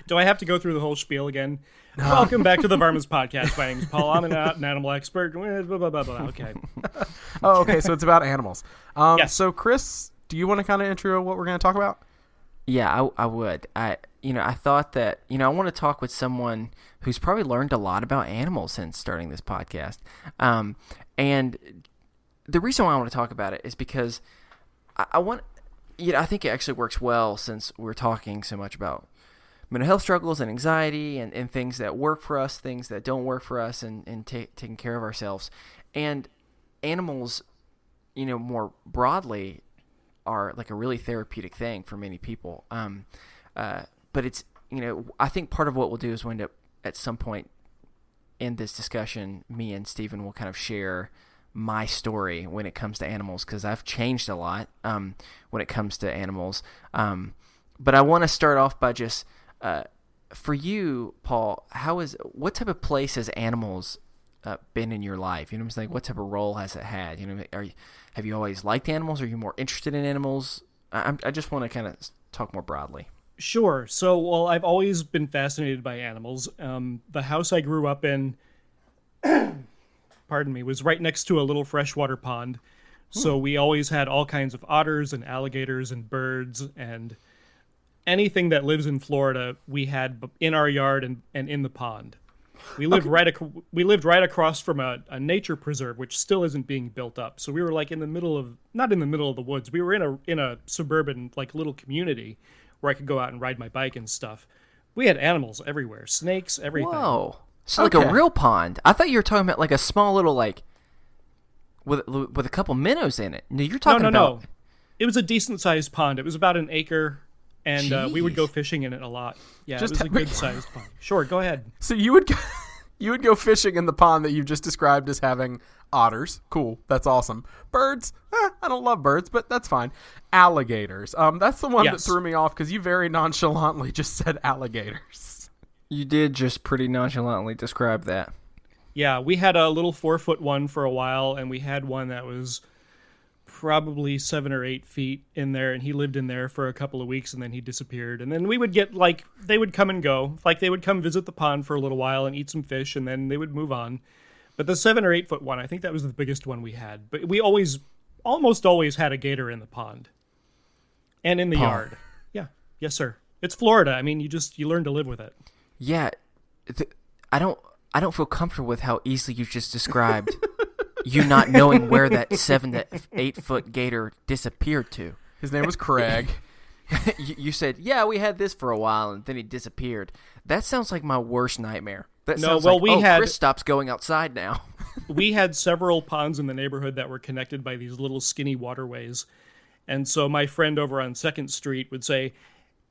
Do I have to go through the whole spiel again? Welcome back to the Varmints Podcast. My name is Paul. I'm not an animal expert. Blah, blah, blah, blah. Okay. Oh, okay. So it's about animals. Yes. So, Chris, do you want to kind of intro what we're going to talk about? Yeah, I would. I thought that, I want to talk with someone who's probably learned a lot about animals since starting this podcast. And the reason why I want to talk about it is because I think it actually works well since we're talking so much about mental health struggles and anxiety and things that work for us, things that don't work for us, and taking care of ourselves. And animals, more broadly, are like a really therapeutic thing for many people. But it's, I think part of what we'll do is we'll end up at some point in this discussion, me and Steven will kind of share my story when it comes to animals, because I've changed a lot when it comes to animals. But I want to start off by just, for you, Paul, what type of place has animals been in your life? You know what I'm saying? What type of role has it had? Have you always liked animals? Are you more interested in animals? I just want to kind of talk more broadly. Sure. So, well, I've always been fascinated by animals. The house I grew up in, pardon me, was right next to a little freshwater pond. So we always had all kinds of otters and alligators and birds and anything that lives in Florida, we had in our yard and in the pond. We lived right across from a nature preserve, which still isn't being built up. So we were like not in the middle of the woods. We were in a suburban like little community where I could go out and ride my bike and stuff. We had animals everywhere, snakes, everything. Whoa! So like a real pond. I thought you were talking about like a small little like with a couple minnows in it. No, you're talking about. No. It was a decent sized pond. It was about an acre. And we would go fishing in it a lot. Yeah, it was a good-sized pond. Sure, go ahead. So you would go fishing in the pond that you've just described as having otters. Cool, that's awesome. Birds, I don't love birds, but that's fine. Alligators. That's the one that threw me off because you very nonchalantly just said alligators. You did just pretty nonchalantly describe that. Yeah, we had a little 4-foot one for a while, and we had one that was probably 7 or 8 feet in there, and he lived in there for a couple of weeks, and then he disappeared. And then we would get they would come and go, they would come visit the pond for a little while and eat some fish, and then they would move on. But the 7 or 8 foot one, I think that was the biggest one we had. But we almost always had a gator in the pond and in the yard. Yeah, yes sir. It's Florida. I mean, you learn to live with it. Yeah, I don't feel comfortable with how easily you just described you not knowing where that 7 to 8 foot gator disappeared to. His name was Craig. You said, yeah, we had this for a while, and then he disappeared. That sounds like my worst nightmare. Chris stops going outside now. We had several ponds in the neighborhood that were connected by these little skinny waterways. And so my friend over on 2nd Street would say,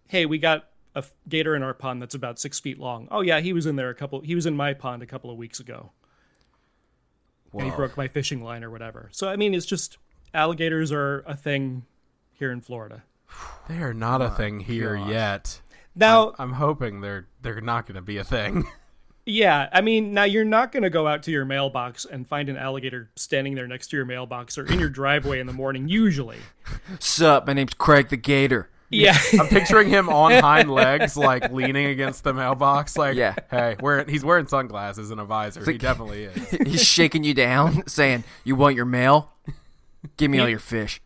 hey, we got a gator in our pond that's about 6 feet long. Oh, yeah, he was in my pond a couple of weeks ago. Whoa. And he broke my fishing line or whatever. So, I mean, it's just alligators are a thing here in Florida. They are not a thing here yet. Now, I'm hoping they're not going to be a thing. Yeah, I mean, now you're not going to go out to your mailbox and find an alligator standing there next to your mailbox or in your driveway in the morning, usually. Sup, my name's Craig the Gator. Yeah. I'm picturing him on hind legs, leaning against the mailbox. Hey, he's wearing sunglasses and a visor. He definitely is. He's shaking you down, saying, you want your mail? Give me all your fish.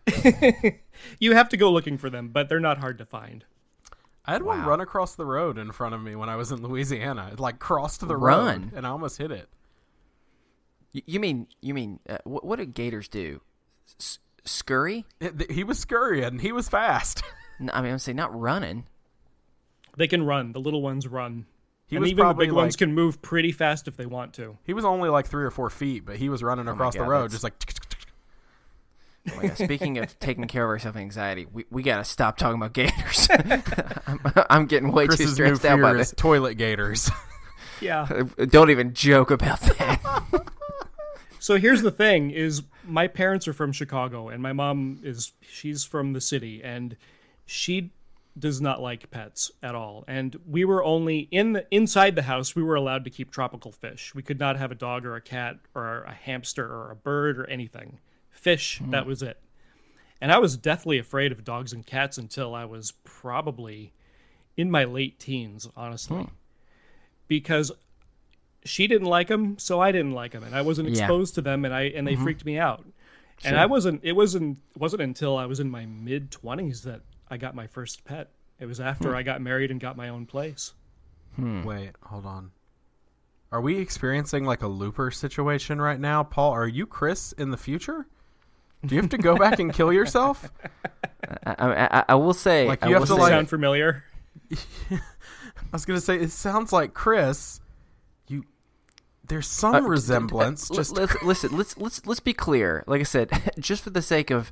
You have to go looking for them, but they're not hard to find. I had one run across the road in front of me when I was in Louisiana. It crossed the road, and I almost hit it. You mean, what do gators do? Scurry? He was scurrying. He was fast. No, I mean, I'm saying not running. They can run. The little ones run. And even the big ones can move pretty fast if they want to. He was only 3 or 4 feet, but he was running across the road just like... Oh my God. Speaking of taking care of our self-anxiety, we got to stop talking about gators. I'm getting way too stressed out by this. Toilet gators. Yeah. Don't even joke about that. So here's the thing, is my parents are from Chicago, and my mom she's from the city, and she does not like pets at all. And we were only inside the house, we were allowed to keep tropical fish. We could not have a dog or a cat or a hamster or a bird or anything. Fish, that was it. And I was deathly afraid of dogs and cats until I was probably in my late teens, honestly. Because she didn't like them, so I didn't like them, and I wasn't exposed to them, and they freaked me out. Sure. And it wasn't until I was in my mid-20s that I got my first pet. It was after I got married and got my own place. Wait, hold on. Are we experiencing a looper situation right now? Paul, are you Chris in the future? Do you have to go back and kill yourself? I will say... you have to sound familiar? I was going to say, it sounds like Chris... There's some resemblance. Let's be clear. Like I said, just for the sake of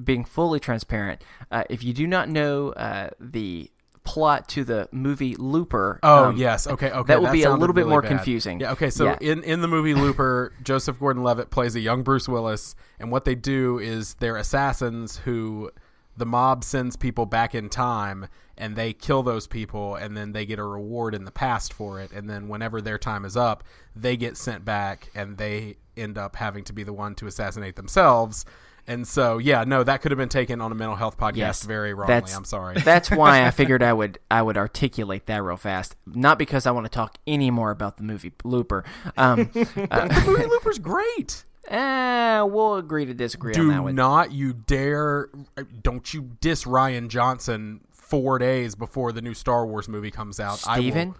being fully transparent, if you do not know the plot to the movie Looper, yes, okay, that would be a little bit really more bad. confusing. Yeah, okay. So in the movie Looper, Joseph Gordon-Levitt plays a young Bruce Willis, and what they do is they're assassins who the mob sends people back in time, and they kill those people, and then they get a reward in the past for it. And then whenever their time is up, they get sent back, and they end up having to be the one to assassinate themselves. And so, that could have been taken on a mental health podcast very wrongly. I'm sorry. That's why I figured I would articulate that real fast. Not because I want to talk any more about the movie Looper. The movie Looper's great. We'll agree to disagree on that one. Don't you diss Ryan Johnson 4 days before the new Star Wars movie comes out. Steven,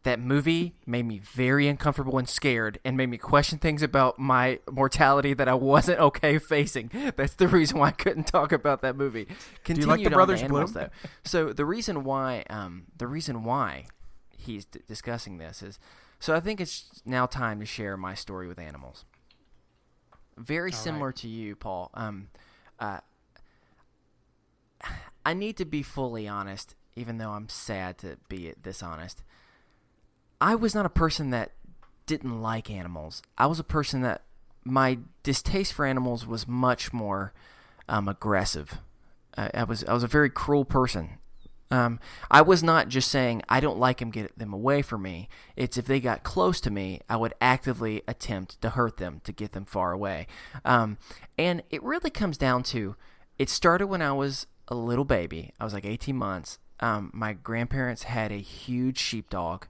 that movie made me very uncomfortable and scared and made me question things about my mortality that I wasn't okay facing. That's the reason why I couldn't talk about that movie. Do you like the Brothers animals, Bloom? though. So the reason why he's discussing this is, so I think it's now time to share my story with animals. Very similar to you, Paul. I need to be fully honest, even though I'm sad to be this honest. I was not a person that didn't like animals. I was a person that my distaste for animals was much more aggressive. I was a very cruel person. I was not just saying I don't like them, get them away from me. It's if they got close to me, I would actively attempt to hurt them, to get them far away. And it really comes down to, it started when I was a little baby. I was like 18 months. My grandparents had a huge sheepdog.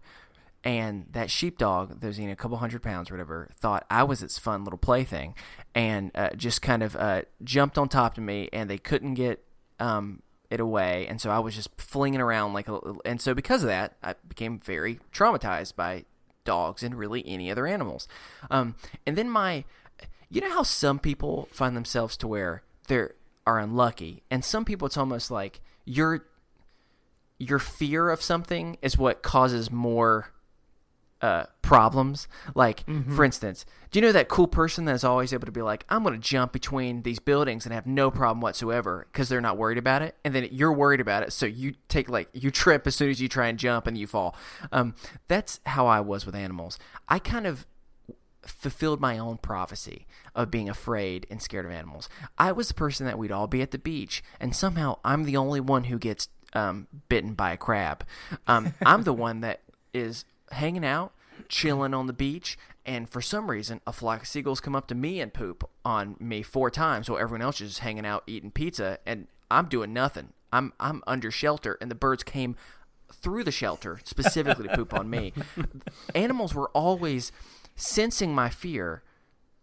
And that sheepdog, that was a couple 100 pounds or whatever, thought I was its fun little plaything, and just kind of jumped on top of me, and they couldn't get it away, and so I was just flinging around and so because of that, I became very traumatized by dogs and really any other animals. And then you know how some people find themselves to where they are unlucky, and some people it's almost like your fear of something is what causes more problems. Like, for instance, do you know that cool person that is always able to be like, I'm going to jump between these buildings and have no problem whatsoever because they're not worried about it, and then you're worried about it, so you you trip as soon as you try and jump and you fall. That's how I was with animals. I kind of fulfilled my own prophecy of being afraid and scared of animals. I was the person that we'd all be at the beach, and somehow I'm the only one who gets bitten by a crab. I'm the one that is hanging out, chilling on the beach, and for some reason a flock of seagulls come up to me and poop on me 4 times while everyone else is just hanging out eating pizza, and I'm doing nothing. I'm under shelter, and the birds came through the shelter specifically to poop on me. Animals were always sensing my fear,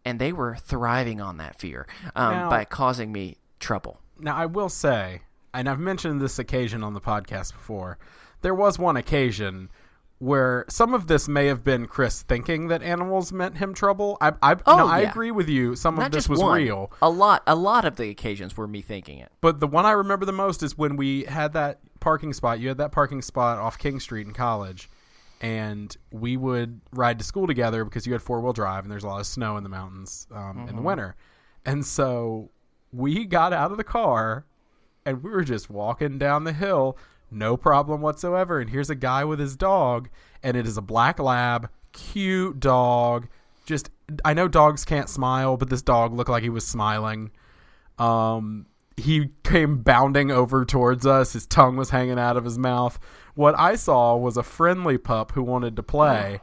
and they were thriving on that fear by causing me trouble. Now, I will say, and I've mentioned this occasion on the podcast before, there was one occasion where some of this may have been Chris thinking that animals meant him trouble. I agree with you. Some of this was real. A lot of the occasions were me thinking it. But the one I remember the most is when we had that parking spot. You had that parking spot off King Street in college, and we would ride to school together because you had 4-wheel drive, and there's a lot of snow in the mountains in the winter. And so we got out of the car, and we were just walking down the hill, no problem whatsoever. And here's a guy with his dog, and it is a black lab, cute dog. Just, I know dogs can't smile, but this dog looked like he was smiling. He came bounding over towards us. His tongue was hanging out of his mouth. What I saw was a friendly pup who wanted to play.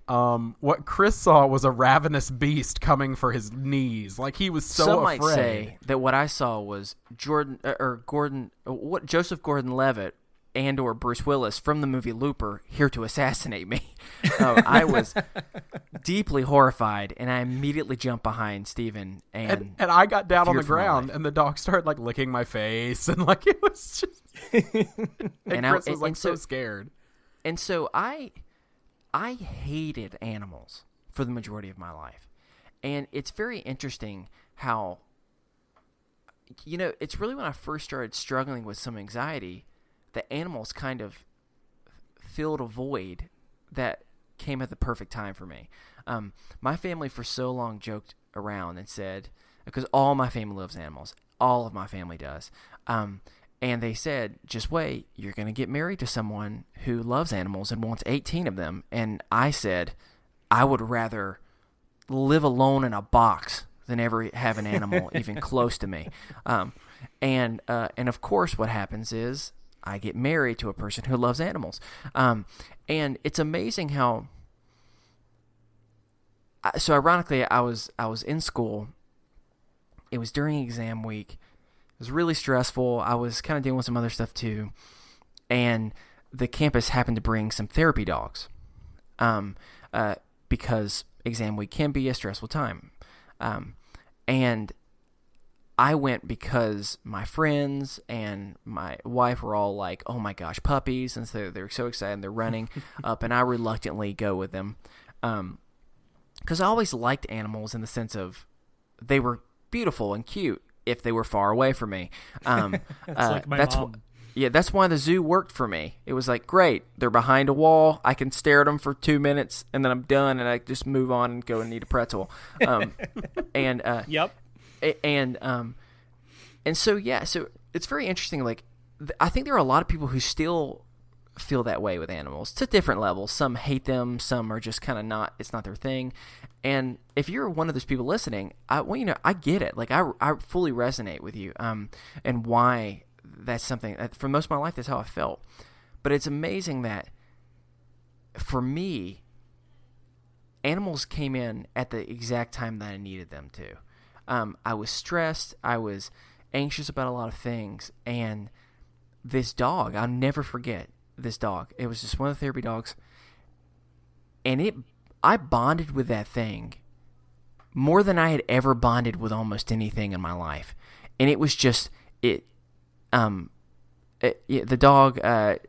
What Chris saw was a ravenous beast coming for his knees. Like, he was so Some afraid. might say that what I saw was Joseph Gordon-Levitt and or Bruce Willis from the movie Looper here to assassinate me. I was deeply horrified, and I immediately jumped behind Steven. And I got down on the ground, and the dog started, like, licking my face. And, like, it was just... and Chris was, like, so scared. And so I hated animals for the majority of my life. And it's very interesting how, it's really when I first started struggling with some anxiety, the animals kind of filled a void that came at the perfect time for me. My family for so long joked around and said, because all my family loves animals, all of my family does, and they said, just wait, you're going to get married to someone who loves animals and wants 18 of them. And I said, I would rather live alone in a box than ever have an animal even close to me. And of course what happens is I get married to a person who loves animals. And it's amazing how, so ironically, I was in school. It was during exam week. It was really stressful. I was kind of dealing with some other stuff too. And the campus happened to bring some therapy dogs because exam week can be a stressful time. And I went because my friends and my wife were all like, "Oh my gosh, puppies!" And so they're so excited and they're running up, and I reluctantly go with them, because I always liked animals in the sense of they were beautiful and cute if they were far away from me. Like my mom. Yeah, that's why the zoo worked for me. It was like, great, they're behind a wall. I can stare at them for 2 minutes, and then I'm done, and I just move on and go and eat a pretzel. Yep. And so it's very interesting. Like, I think there are a lot of people who still feel that way with animals to different levels. Some hate them, some are just kind of not. It's not their thing. And if you're one of those people listening, I get it. Like, I fully resonate with you. And why that's something that for most of my life that's how I felt. But it's amazing that for me, animals came in at the exact time that I needed them to. I was stressed. I was anxious about a lot of things. And this dog, I'll never forget this dog. It was just one of the therapy dogs. And I bonded with that thing more than I had ever bonded with almost anything in my life. And it was just, the dog,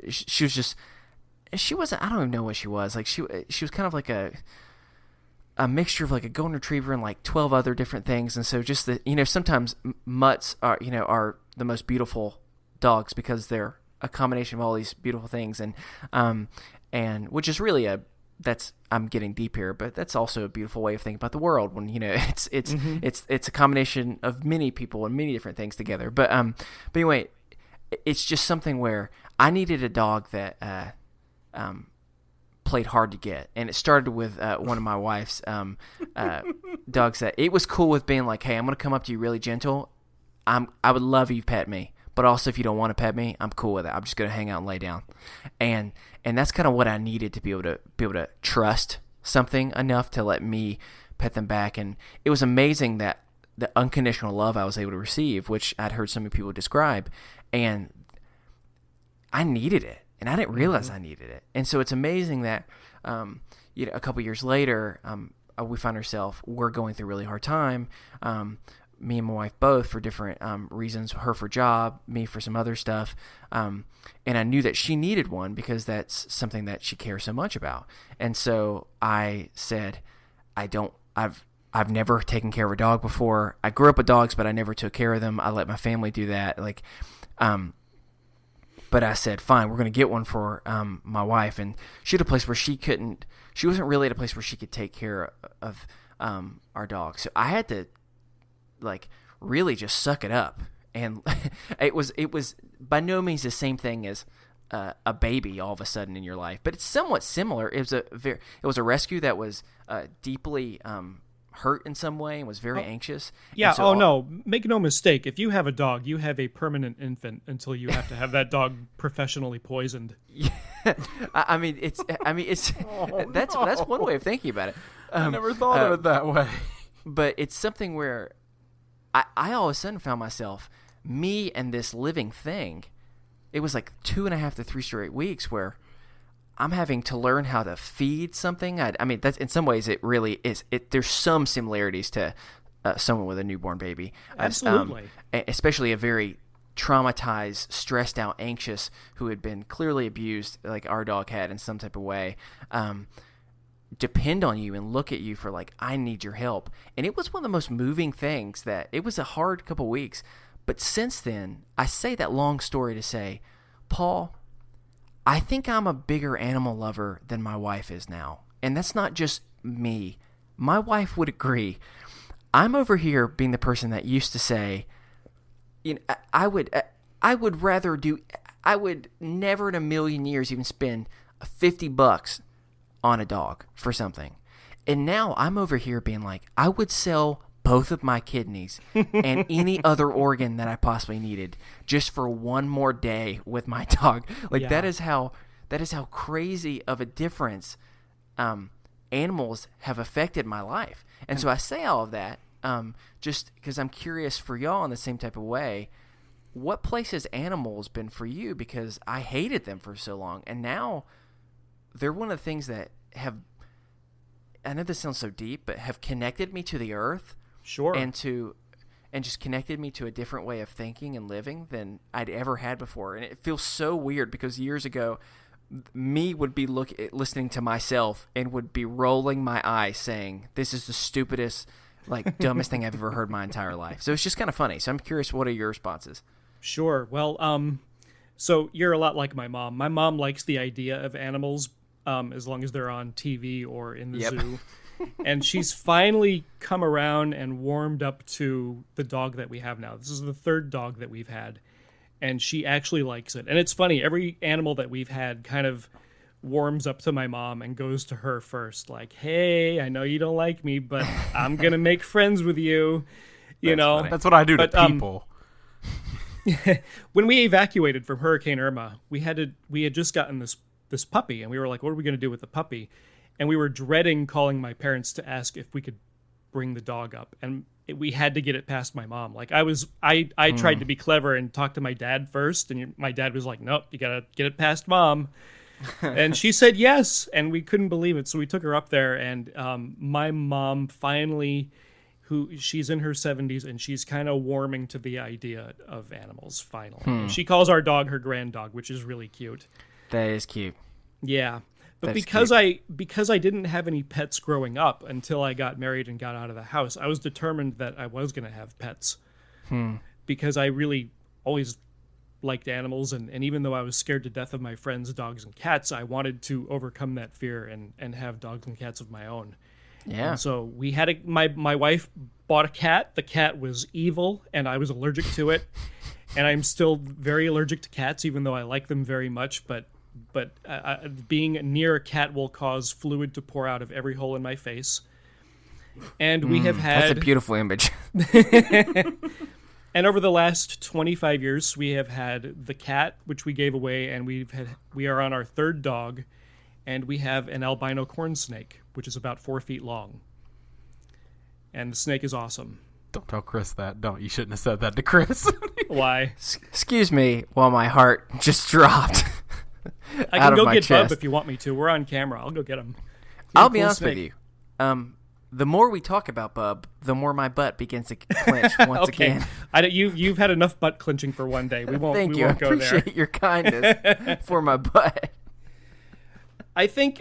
she was just, she wasn't, I don't even know what she was. Like, she was kind of like a mixture of like a golden retriever and like 12 other different things. And so just sometimes mutts are the most beautiful dogs because they're a combination of all these beautiful things. And which is really I'm getting deep here, but that's also a beautiful way of thinking about the world when, it's a combination of many people and many different things together. But anyway, it's just something where I needed a dog that, played hard to get, and it started with one of my wife's dogs that it was cool with being like, hey, I'm gonna come up to you really gentle. I would love you to pet me, but also if you don't want to pet me, I'm cool with it. I'm just gonna hang out and lay down, and that's kind of what I needed to be able to trust something enough to let me pet them back. And it was amazing that the unconditional love I was able to receive, which I'd heard so many people describe, and I needed it. And I didn't realize I needed it. And so it's amazing that, a couple years later, we find ourselves, we're going through a really hard time. Me and my wife both for different reasons, her for job, me for some other stuff. And I knew that she needed one because that's something that she cares so much about. And so I said, I've never taken care of a dog before. I grew up with dogs, but I never took care of them. I let my family do that. But I said, fine, we're going to get one for my wife. And she had a place where she wasn't really at a place where she could take care of our dog. So I had to really just suck it up. And it was by no means the same thing as a baby all of a sudden in your life, but it's somewhat similar. It was a rescue that was deeply hurt in some way and was very anxious. Yeah. So no, make no mistake. If you have a dog, you have a permanent infant until you have to have that dog professionally poisoned. Yeah. That's one way of thinking about it. I never thought of it that way. But it's something where I all of a sudden found myself, me and this living thing. It was like 2.5 to 3 straight weeks where I'm having to learn how to feed something. That's in some ways it really is. There's some similarities to someone with a newborn baby. Absolutely. Especially a very traumatized, stressed out, anxious, who had been clearly abused, like our dog had in some type of way, depend on you and look at you for like, I need your help. And it was one of the most moving things that it was a hard couple weeks. But since then, I say that long story to say, Paul, I think I'm a bigger animal lover than my wife is now. And that's not just me. My wife would agree. I'm over here being the person that used to say, I would never in a million years even spend $50 on a dog for something. And now I'm over here being like, I would sell both of my kidneys and any other organ that I possibly needed just for one more day with my dog. That is how crazy of a difference animals have affected my life. And so I say all of that just because I'm curious for y'all in the same type of way. What place has animals been for you? Because I hated them for so long, and now they're one of the things that have, I know this sounds so deep, but have connected me to the earth. Sure. And and just connected me to a different way of thinking and living than I'd ever had before. And it feels so weird because years ago, me would be listening to myself and would be rolling my eyes saying, this is the stupidest, like dumbest thing I've ever heard my entire life. So it's just kind of funny. So I'm curious, what are your responses? Sure. Well, so you're a lot like my mom. My mom likes the idea of animals as long as they're on TV or in the zoo. And she's finally come around and warmed up to the dog that we have now. This is the third dog that we've had. And she actually likes it. And it's funny, every animal that we've had kind of warms up to my mom and goes to her first. Like, hey, I know you don't like me, but I'm going to make friends with you. You know? Funny. That's what I do to people. When we evacuated from Hurricane Irma, we had just gotten this puppy. And we were like, what are we going to do with the puppy? And we were dreading calling my parents to ask if we could bring the dog up. And we had to get it past my mom. Like I tried to be clever and talk to my dad first, and my dad was like, "Nope, you gotta get it past mom." And she said yes, and we couldn't believe it. So we took her up there, and my mom finally, she's in her 70s, and she's kind of warming to the idea of animals. Finally, and she calls our dog her grand dog, which is really cute. That is cute. Yeah. But because I didn't have any pets growing up until I got married and got out of the house, I was determined that I was going to have pets. Because I really always liked animals, and even though I was scared to death of my friends' dogs and cats, I wanted to overcome that fear and have dogs and cats of my own. Yeah. And so we had my wife bought a cat. The cat was evil, and I was allergic to it. And I'm still very allergic to cats, even though I like them very much, but being near a cat will cause fluid to pour out of every hole in my face. And we have had... That's a beautiful image. And over the last 25 years, we have had the cat, which we gave away, and we are on our third dog, and we have an albino corn snake, which is about 4 feet long. And the snake is awesome. Don't tell Chris that. Don't. You shouldn't have said that to Chris. Why? Excuse me while my heart just dropped. I can go get Bub if you want me to. We're on camera. I'll go get him. I'll be honest with you. The more we talk about Bub, the more my butt begins to clench once again. You've had enough butt clenching for one day. We won't. Thank we you. Won't I appreciate your kindness for my butt. I think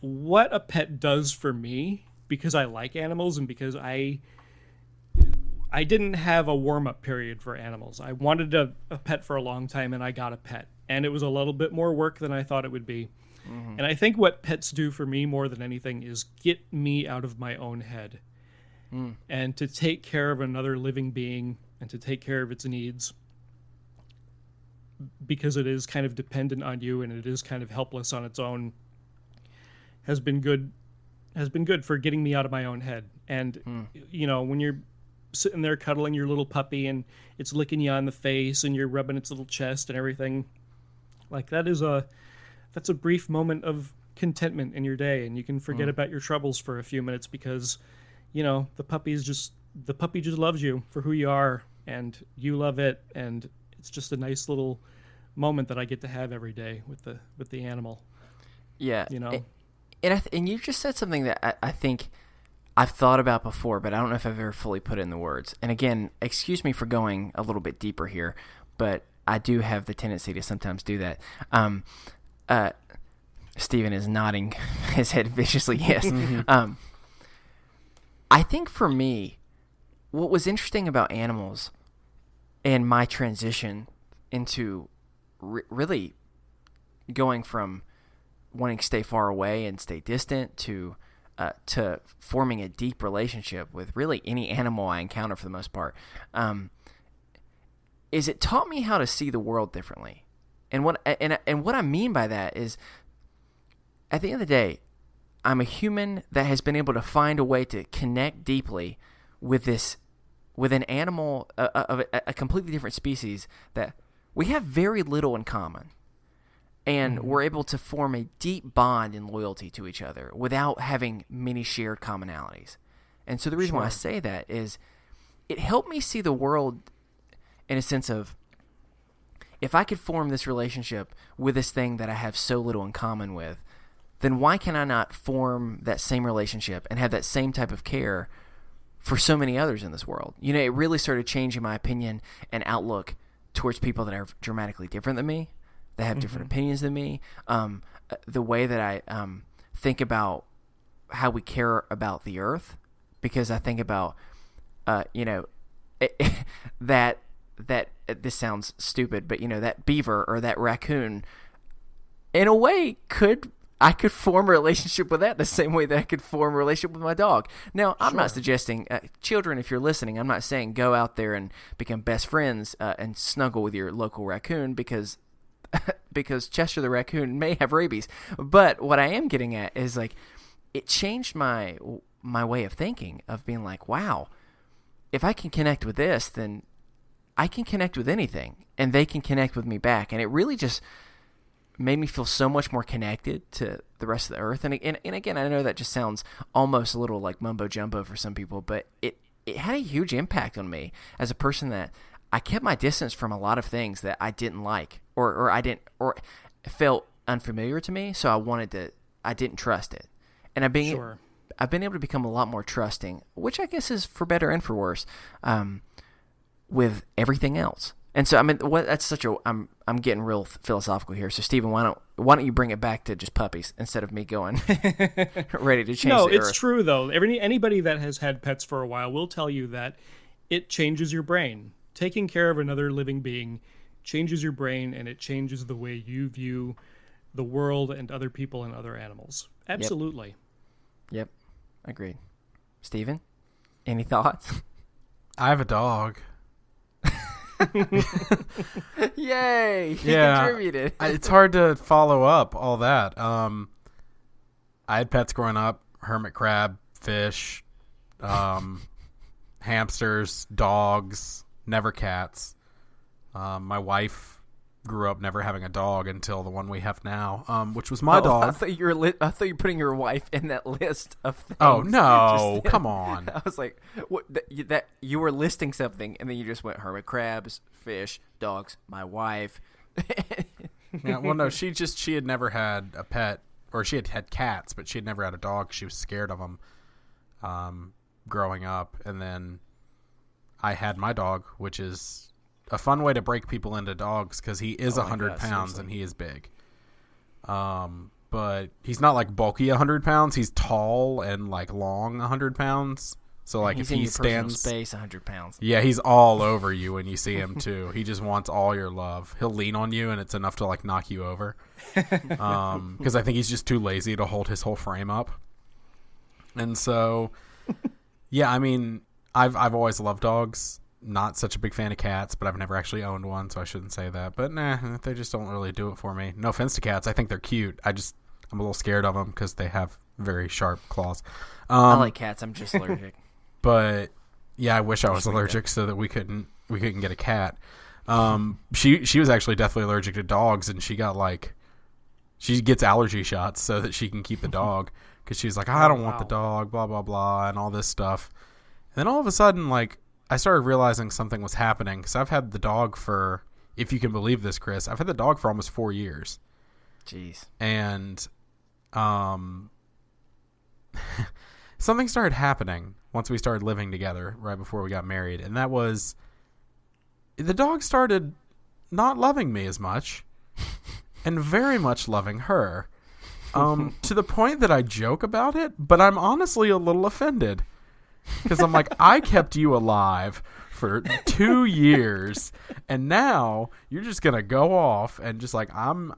what a pet does for me, because I like animals and because I didn't have a warm-up period for animals. I wanted a pet for a long time, and I got a pet. And it was a little bit more work than I thought it would be. Mm-hmm. And I think what pets do for me more than anything is get me out of my own head. And to take care of another living being and to take care of its needs, because it is kind of dependent on you and it is kind of helpless on its own, has been good for getting me out of my own head. And, you know, when you're sitting there cuddling your little puppy and it's licking you on the face and you're rubbing its little chest and everything, like that's a brief moment of contentment in your day, and you can forget about your troubles for a few minutes because, you know, the puppy just loves you for who you are and you love it, and it's just a nice little moment that I get to have every day with the animal. Yeah, you know. And you just said something that I think I've thought about before, but I don't know if I've ever fully put it in the words. And again, excuse me for going a little bit deeper here, but I do have the tendency to sometimes do that. Steven is nodding his head viciously, yes. I think for me, what was interesting about animals and my transition into really going from wanting to stay far away and stay distant to forming a deep relationship with really any animal I encounter for the most part, is it taught me how to see the world differently. And what I mean by that is, at the end of the day, I'm a human that has been able to find a way to connect deeply with an animal of a completely different species that we have very little in common. And we're able to form a deep bond and loyalty to each other without having many shared commonalities. And so the reason why I say that is it helped me see the world in a sense of, if I could form this relationship with this thing that I have so little in common with, then why can I not form that same relationship and have that same type of care for so many others in this world. You know, it really started changing my opinion and outlook towards people that are dramatically different than me, that have different opinions than me. The way that I think about how we care about the earth, because I think about, that this sounds stupid, but that beaver or that raccoon, in a way, I could form a relationship with that the same way that I could form a relationship with my dog. Now, I'm not suggesting, children, if you're listening, I'm not saying go out there and become best friends and snuggle with your local raccoon because Chester the raccoon may have rabies. But what I am getting at is, like, it changed my way of thinking, of being like, wow, if I can connect with this, then I can connect with anything, and they can connect with me back. And it really just made me feel so much more connected to the rest of the earth. And again, I know that just sounds almost a little like mumbo jumbo for some people, but it had a huge impact on me as a person, that I kept my distance from a lot of things that I didn't like or felt unfamiliar to me. So I didn't trust it. And I've been able to become a lot more trusting, which I guess is for better and for worse, with everything else. And so, I mean, I'm getting real philosophical here. So, Stephen, why don't you bring it back to just puppies instead of me going ready to change the earth? No, it's true, though. Anybody that has had pets for a while will tell you that it changes your brain. Taking care of another living being changes your brain, and it changes the way you view the world and other people and other animals. Absolutely. Yep. Agreed. Stephen, any thoughts? I have a dog. Yay! He Yeah, contributed. It's hard to follow up all that. I had pets growing up: hermit crab, fish, hamsters, dogs, never cats. My wife grew up never having a dog until the one we have now, which was my dog. I thought you were putting your wife in that list of things. Oh no! Come on. I was like, what? That you were listing something, and then you just went hermit crabs, fish, dogs, my wife. Yeah, well, no, she had never had a pet, or she had cats, but she had never had a dog. She was scared of them, growing up, and then I had my dog, which is a fun way to break people into dogs, because he is 100 pounds and he is big. But he's not like bulky 100 pounds. He's tall and like long 100 pounds. So like he's if he in your stands space 100 pounds. Yeah, he's all over you when you see him too. He just wants all your love. He'll lean on you and it's enough to like knock you over. Because I think he's just too lazy to hold his whole frame up. And so, yeah, I mean, I've always loved dogs. Not such a big fan of cats, but I've never actually owned one, so I shouldn't say that. But nah, they just don't really do it for me. No offense to cats. I think they're cute. I'm a little scared of them because they have very sharp claws. I like cats. I'm just allergic. But yeah, I wish I was allergic so that we couldn't get a cat. She was actually deathly allergic to dogs, and she gets allergy shots so that she can keep the dog, because she's like, I don't want the dog, blah blah blah, and all this stuff. And then all of a sudden, like, I started realizing something was happening, because I've had the dog for, if you can believe this, Chris, I've had the dog for almost 4 years. Jeez. And something started happening once we started living together, right before we got married, and that was the dog started not loving me as much and very much loving her, to the point that I joke about it, but I'm honestly a little offended. Because I'm like, I kept you alive for 2 years, and now you're just gonna go off and just like I'm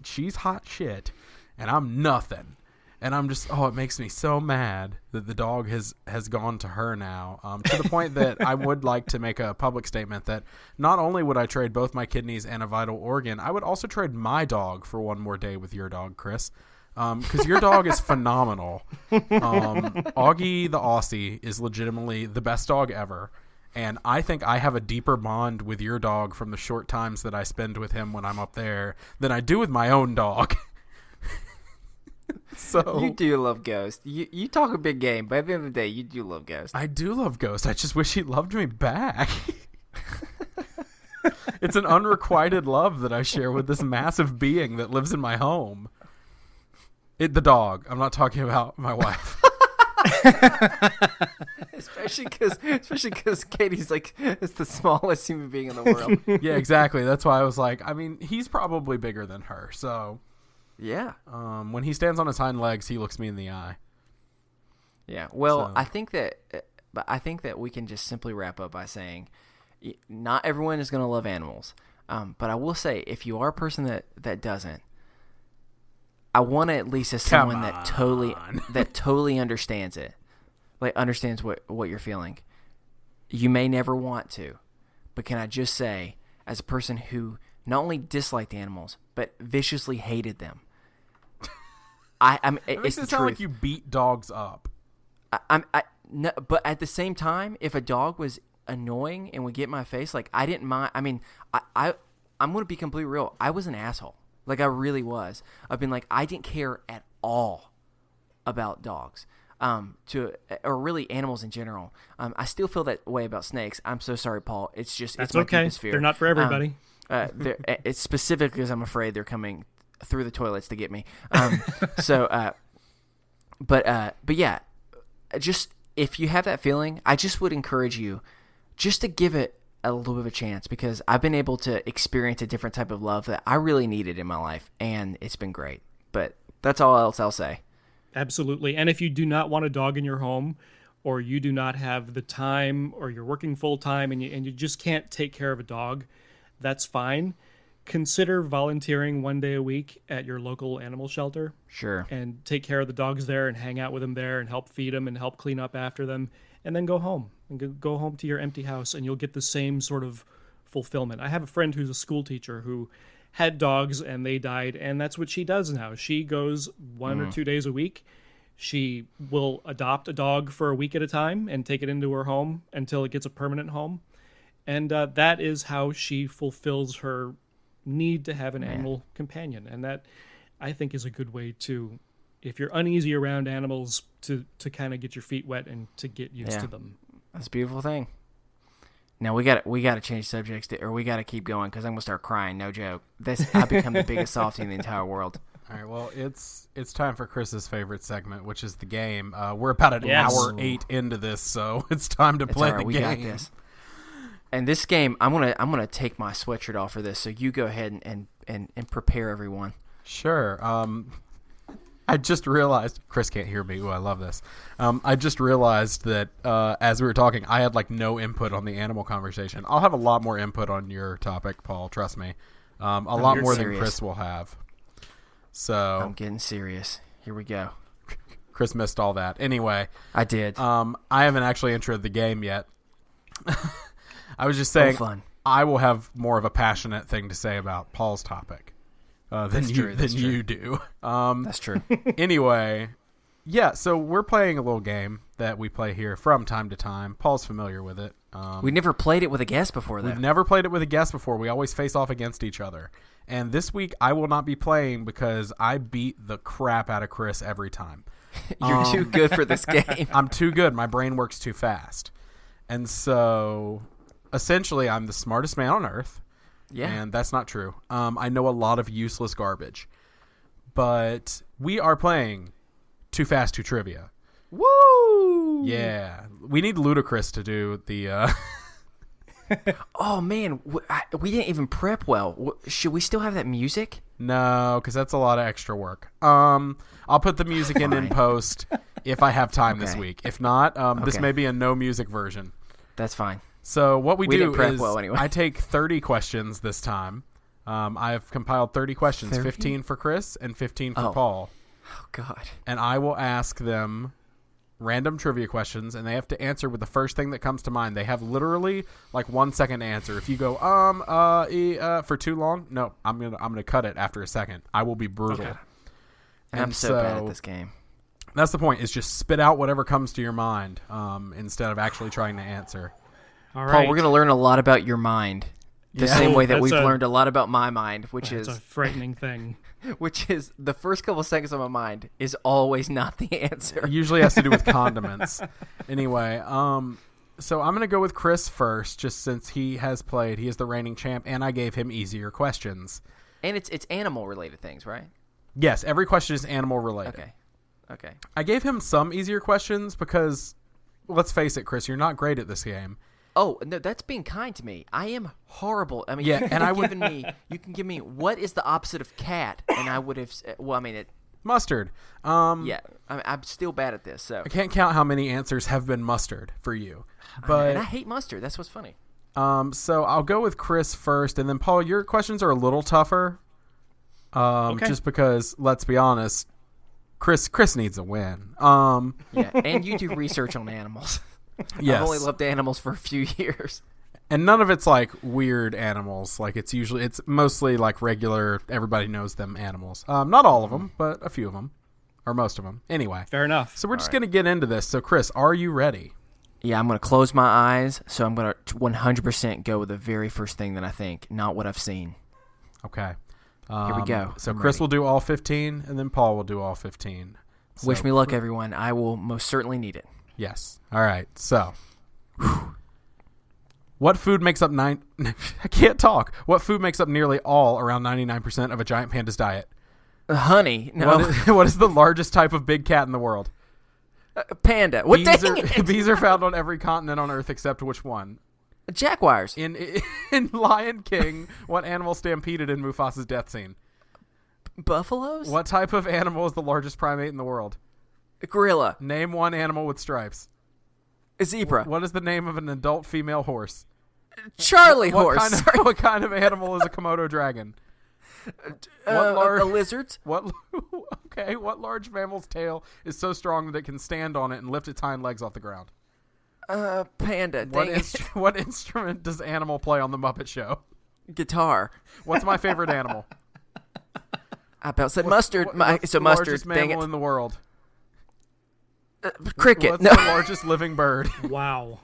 she's hot shit, and I'm nothing, and I'm just it makes me so mad that the dog has gone to her now, to the point that I would like to make a public statement that not only would I trade both my kidneys and a vital organ, I would also trade my dog for one more day with your dog, Chris. Because your dog is phenomenal. Augie the Aussie is legitimately the best dog ever. And I think I have a deeper bond with your dog from the short times that I spend with him when I'm up there than I do with my own dog. So you do love Ghost. You talk a big game, but at the end of the day, you do love Ghost. I do love Ghost. I just wish he loved me back. It's an unrequited love that I share with this massive being that lives in my home. The dog. I'm not talking about my wife. especially because Katie's like it's the smallest human being in the world. Yeah, exactly. That's why I was like, I mean, he's probably bigger than her. So yeah, when he stands on his hind legs, he looks me in the eye. Yeah. Well, So- I think that we can just simply wrap up by saying, not everyone is going to love animals. But I will say, if you are a person that doesn't, I want to at least as someone that totally understands it, like understands what you're feeling. You may never want to, but can I just say, as a person who not only disliked animals but viciously hated them, It makes it sound like you beat dogs up. No, but at the same time, if a dog was annoying and would get in my face, like I didn't mind. I mean, I'm going to be completely real. I was an asshole. Like I really was. I've been like, I didn't care at all about dogs, or really animals in general. I still feel that way about snakes. I'm so sorry, Paul. It's just, That's it's my okay. deepest fear. They're not for everybody. It's specific because I'm afraid they're coming through the toilets to get me. But yeah, just if you have that feeling, I just would encourage you just to give it a little bit of a chance, because I've been able to experience a different type of love that I really needed in my life, and it's been great. But that's all else I'll say. Absolutely. And if you do not want a dog in your home, or you do not have the time, or you're working full time and you just can't take care of a dog, that's fine. Consider volunteering 1 day a week at your local animal shelter. Sure. And take care of the dogs there and hang out with them there and help feed them and help clean up after them, and then go home and go home to your empty house, and you'll get the same sort of fulfillment. I have a friend who's a school teacher who had dogs and they died, and that's what she does now. She goes 1 or 2 days a week. She will adopt a dog for a week at a time and take it into her home until it gets a permanent home. And that is how she fulfills her need to have an animal companion. And that, I think, is a good way to, if you're uneasy around animals, to kind of get your feet wet and to get used to them. That's a beautiful thing. Now we got to change subjects, or we got to keep going, because I'm gonna start crying. No joke. I've become the biggest softie in the entire world. All right, well, it's time for Chris's favorite segment, which is the game. We're about an hour 8 into this, so it's time to play the we game. got this. And this game, I'm gonna take my sweatshirt off for this, so you go ahead and prepare everyone. Sure. I just realized Chris can't hear me. Ooh, I love this. I just realized that as we were talking, I had like no input on the animal conversation. I'll have a lot more input on your topic, Paul. Trust me. A lot more than Chris will have. So I'm getting serious. Here we go. Chris missed all that. Anyway, I did. I haven't actually introed the game yet. I was just saying, fun. I will have more of a passionate thing to say about Paul's topic than you do. That's true. Anyway, yeah, so we're playing a little game that we play here from time to time. Paul's familiar with it. We never played it with a guest before, though. We've never played it with a guest before. We always face off against each other. And this week, I will not be playing because I beat the crap out of Chris every time. You're too good for this game. I'm too good. My brain works too fast. And so, essentially, I'm the smartest man on earth. Yeah. And that's not true. I know a lot of useless garbage. But we are playing Too Fast, Too Trivia. Woo! Yeah. We need Ludacris to do the... Oh, man. We didn't even prep well. Should we still have that music? No, because that's a lot of extra work. I'll put the music in post if I have time this week. If not, this may be a no music version. That's fine. So what we do didn't prep is well anyway. I take 30 questions this time. I've compiled 30 questions, 30? 15 for Chris and 15 for Paul. Oh, God. And I will ask them random trivia questions, and they have to answer with the first thing that comes to mind. They have literally like 1 second to answer. If you go for too long, no, I'm gonna cut it after a second. I will be brutal. Okay. And I'm so bad at this game. That's the point, is just spit out whatever comes to your mind instead of actually trying to answer. All right. Paul, we're going to learn a lot about your mind. The same way that That's we've learned a lot about my mind, which It's a frightening thing. which is the first couple seconds of my mind is always not the answer. It usually has to do with condiments. Anyway, so I'm going to go with Chris first, just since he has played. He is the reigning champ, and I gave him easier questions. And it's animal-related things, right? Yes, every question is animal-related. Okay. I gave him some easier questions because let's face it, Chris, you're not great at this game. Oh, no, that's being kind to me. I am horrible. I mean, Yeah, you and I would- you can give me what is the opposite of cat, and I would have. Well, I mean, Mustard. yeah, I'm still bad at this. So I can't count how many answers have been mustard for you, but and I hate mustard. That's what's funny. so I'll go with Chris first, and then Paul. Your questions are a little tougher, Okay. just because. Let's be honest, Chris needs a win. Yeah, and you do research on animals. Yes. I've only loved animals for a few years. And none of it's like weird animals. Like it's mostly like regular, everybody knows them animals. Not all of them, but a few of them, or most of them. Anyway, Fair enough. so we're just gonna get into this. So Chris, are you ready? Yeah, I'm going to close my eyes, so I'm going to 100% go with the very first thing that I think, not what I've seen. Okay. Here we go. So I'm Chris ready. will do all 15, and then Paul will do all 15. Wish So- me luck, everyone. I will most certainly need it. Yes. All right. So, what food makes up I can't talk. What food makes up nearly all, around 99% of a giant panda's diet? Honey, no, What is the largest type of big cat in the world? panda. What Bees bees are found on every continent on Earth except which one? Jaguars. In Lion King, what animal stampeded in Mufasa's death scene? Buffaloes? What type of animal is the largest primate in the world? Gorilla. Name one animal with stripes. A zebra. What is the name of an adult female horse? Charlie What horse. what kind of animal is a Komodo dragon? A lizard. What large mammal's tail is so strong that it can stand on it and lift its hind legs off the ground? Panda. Dang it. What instrument does Animal play on the Muppet Show? Guitar. What's my favorite animal? I about said mustard. What's So the mustard. largest Dang mammal it. in the world? Cricket. What's No. the largest living bird? Wow.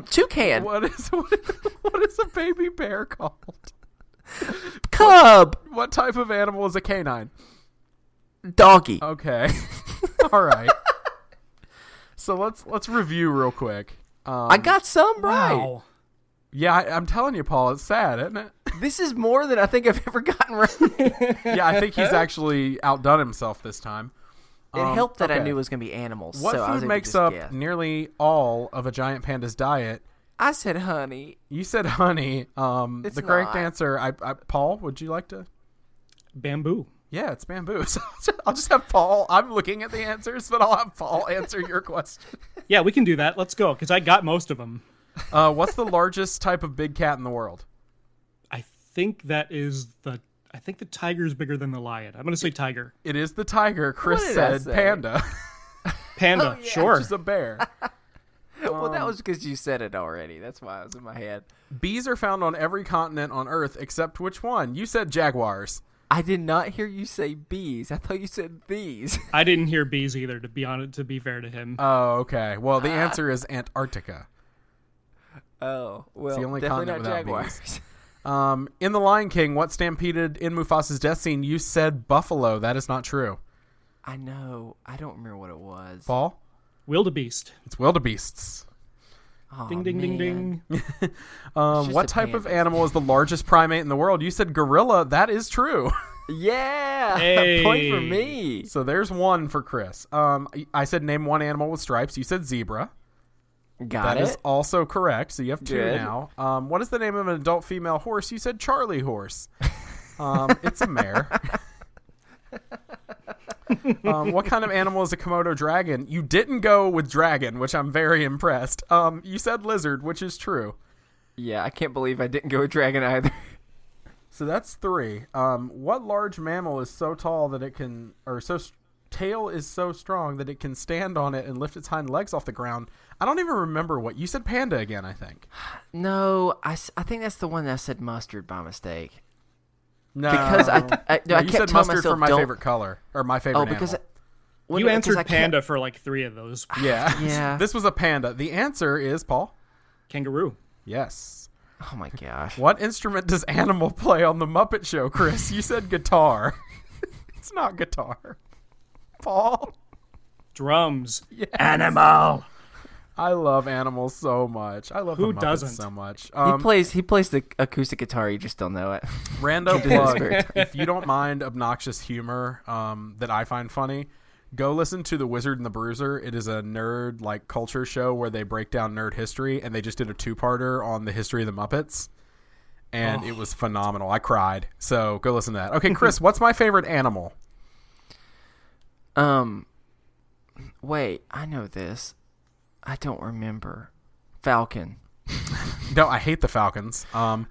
Toucan. What is a baby bear called? Cub. What type of animal is a canine? Doggy. Okay. All right. So let's review real quick. I got some right. Wow. Yeah, I'm telling you, Paul, it's sad, isn't it? This is more than I think I've ever gotten right. Yeah, I think he's actually outdone himself this time. It helped that I okay. knew it was going to be animals. What so I was food able to makes just up guess. nearly all of a giant panda's diet? I said honey. You said honey. It's The correct not. answer. Paul, would you like to? Bamboo. Yeah, it's bamboo. So I'll just have Paul. I'm looking at the answers, but I'll have Paul answer your question. Yeah, we can do that. Let's go, because I got most of them. What's the largest type of big cat in the world? I think the tiger's bigger than the lion. I'm going to say tiger. It is the tiger. Chris What did I said say? panda, Panda. yeah. Sure. which is a bear. Well, that was because you said it already. That's why it was in my head. Bees are found on every continent on Earth except which one? You said jaguars. I did not hear you say bees. I thought you said these. I didn't hear bees either, to be honest, to be fair to him. Oh, okay. Well, the answer is Antarctica. Oh, well, the only definitely continent not without jaguars. In The Lion King, what stampeded in Mufasa's death scene? You said buffalo. That is not true. I know. I don't remember what it was. Paul? Wildebeest. It's wildebeests. Oh, Ding, ding, ding, man. ding. just What a type of panda. animal is the largest primate in the world? You said gorilla. That is true. Yeah. Hey. Point for me. So there's one for Chris. I said name one animal with stripes. You said zebra. Got That it. is also correct. So you have two Good. now. What is the name of an adult female horse? You said Charlie horse. It's a mare. What kind of animal is a Komodo dragon? You didn't go with dragon, which I'm very impressed. You said lizard, which is true. Yeah, I can't believe I didn't go with dragon either. So that's three. What large mammal is so tall that it can, tail is so strong that it can stand on it and lift its hind legs off the ground? I don't even remember what you said. Panda again, I think. No, I think that's the one that said mustard by mistake. No, Because I No, you kept said telling mustard myself for my don't. favorite color or my favorite Oh, because animal. You because answered I kept- panda for like 3 of those. Yeah. Yeah. This was a panda. The answer is, Paul? Kangaroo. Yes. Oh my gosh. What instrument does Animal play on the Muppet Show, Chris? You said guitar. It's not guitar. Paul? Drums. Yes. Animal. I love animals so much. I love Who the Muppets doesn't? so much. He plays the acoustic guitar. You just don't know it. Rando He did his plug. very- If you don't mind obnoxious humor that I find funny, Go listen to The Wizard and the Bruiser. It is a nerd like culture show where they break down nerd history, and they just did a 2-parter on the history of the Muppets, and it was phenomenal. I cried. So go listen to that. Okay, Chris, what's my favorite animal? Wait, I know this. I don't remember. Falcon. No, I hate the Falcons. I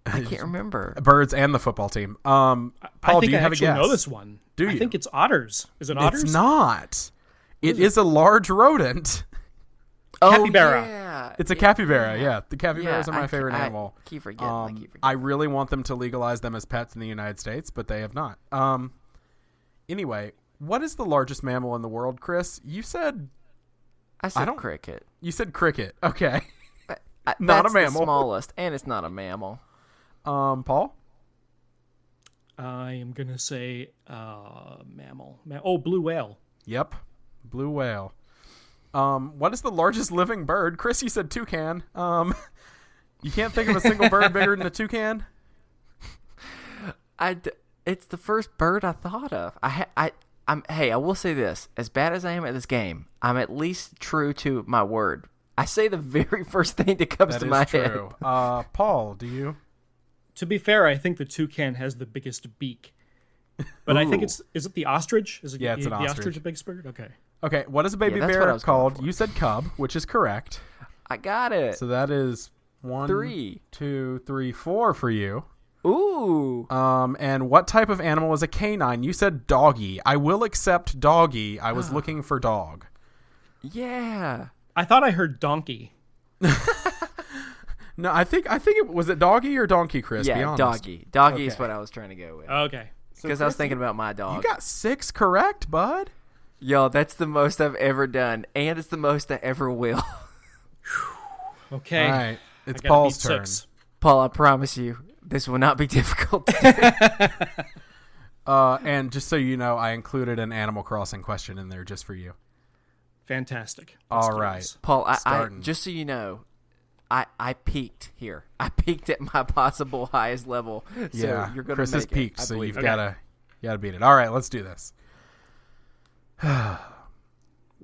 can't remember. Birds and the football team. Paul, do you have a guess? I know this one. Do you? I think it's otters. Is it otters? It's not. It is a large rodent. Capybara. Yeah. It's a capybara, yeah. The capybaras are my favorite animal. I keep forgetting. I really want them to legalize them as pets in the United States, but they have not. Anyway, what is the largest mammal in the world, Chris? You said... I said cricket. You said cricket. Okay. Not a mammal. The smallest, and it's not a mammal. Paul? I am going to say mammal. Blue whale. Yep. Blue whale. What is the largest living bird? Chris, you said toucan. You can't think of a single bird bigger than a toucan? It's the first bird I thought of. I will say this. As bad as I am at this game, I'm at least true to my word. I say the very first thing that comes to my head. Paul, do you? To be fair, I think the toucan has the biggest beak. But I think is it the ostrich? Is it it's an the ostrich. The biggest bird? Okay. Okay, what is a baby that's what I bear was going called? for. You said cub, which is correct. I got it. So that is 1, 3, 2, 3, 4 for you. Ooh. And what type of animal is a canine? You said doggy. I will accept doggy. I was looking for dog. Yeah. I thought I heard donkey. No, I think it was it doggy or donkey, Chris? Be Yeah, honest. doggy. Doggy is Okay. what I was trying to go with. Okay. Because I was thinking about my You dog. got 6 correct, bud. Yo, that's the most I've ever done, and it's the most I ever will. Okay. All right, it's I gotta Paul's beat turn. 6. Paul, I promise you, this will not be difficult. And just so you know, I included an Animal Crossing question in there just for you. Fantastic. Let's All do right. this. Paul, I Starting. just so you know, I peaked here. I peaked at my possible highest level. So Yeah, you're going to Chris make has peaked, it. I so believe you've it. gotta beat it. All right, let's do this.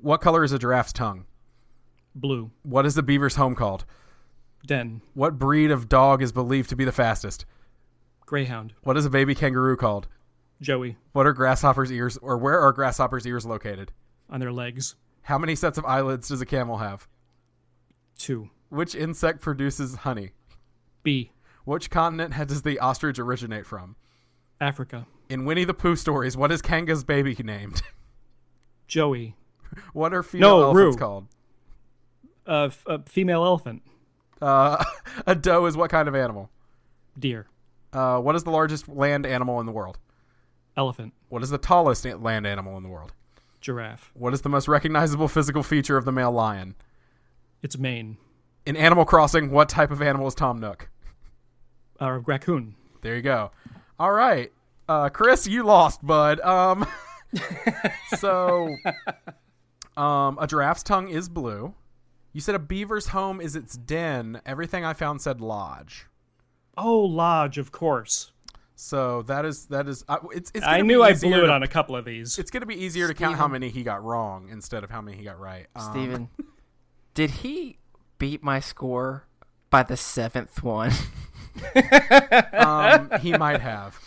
What color is a giraffe's tongue? Blue. What is the beaver's home called? Den. What breed of dog is believed to be the fastest? Greyhound. What is a baby kangaroo called? Joey. What are grasshoppers' ears, or where are grasshoppers' ears located? On their legs. How many sets of eyelids does a camel have? 2. Which insect produces honey? B. Which continent does the ostrich originate from? Africa. In Winnie the Pooh stories, what is Kanga's baby named? Joey. What are female elephants Roo. called? Female elephant. A doe is what kind of animal? Deer. What is the largest land animal in the world? Elephant. What is the tallest land animal in the world? Giraffe. What is the most recognizable physical feature of the male lion? Its mane. In Animal Crossing, what type of animal is Tom Nook? Raccoon. There you go. All right. Chris, you lost, bud. So, a giraffe's tongue is blue. You said a beaver's home is its den. Everything I found said lodge. Oh, lodge, of course. So that is it's I gonna knew be I easier blew it to- on a couple of these. It's going to be easier to count how many he got wrong instead of how many he got right. Steven, did he beat my score by the 7th one? He might have.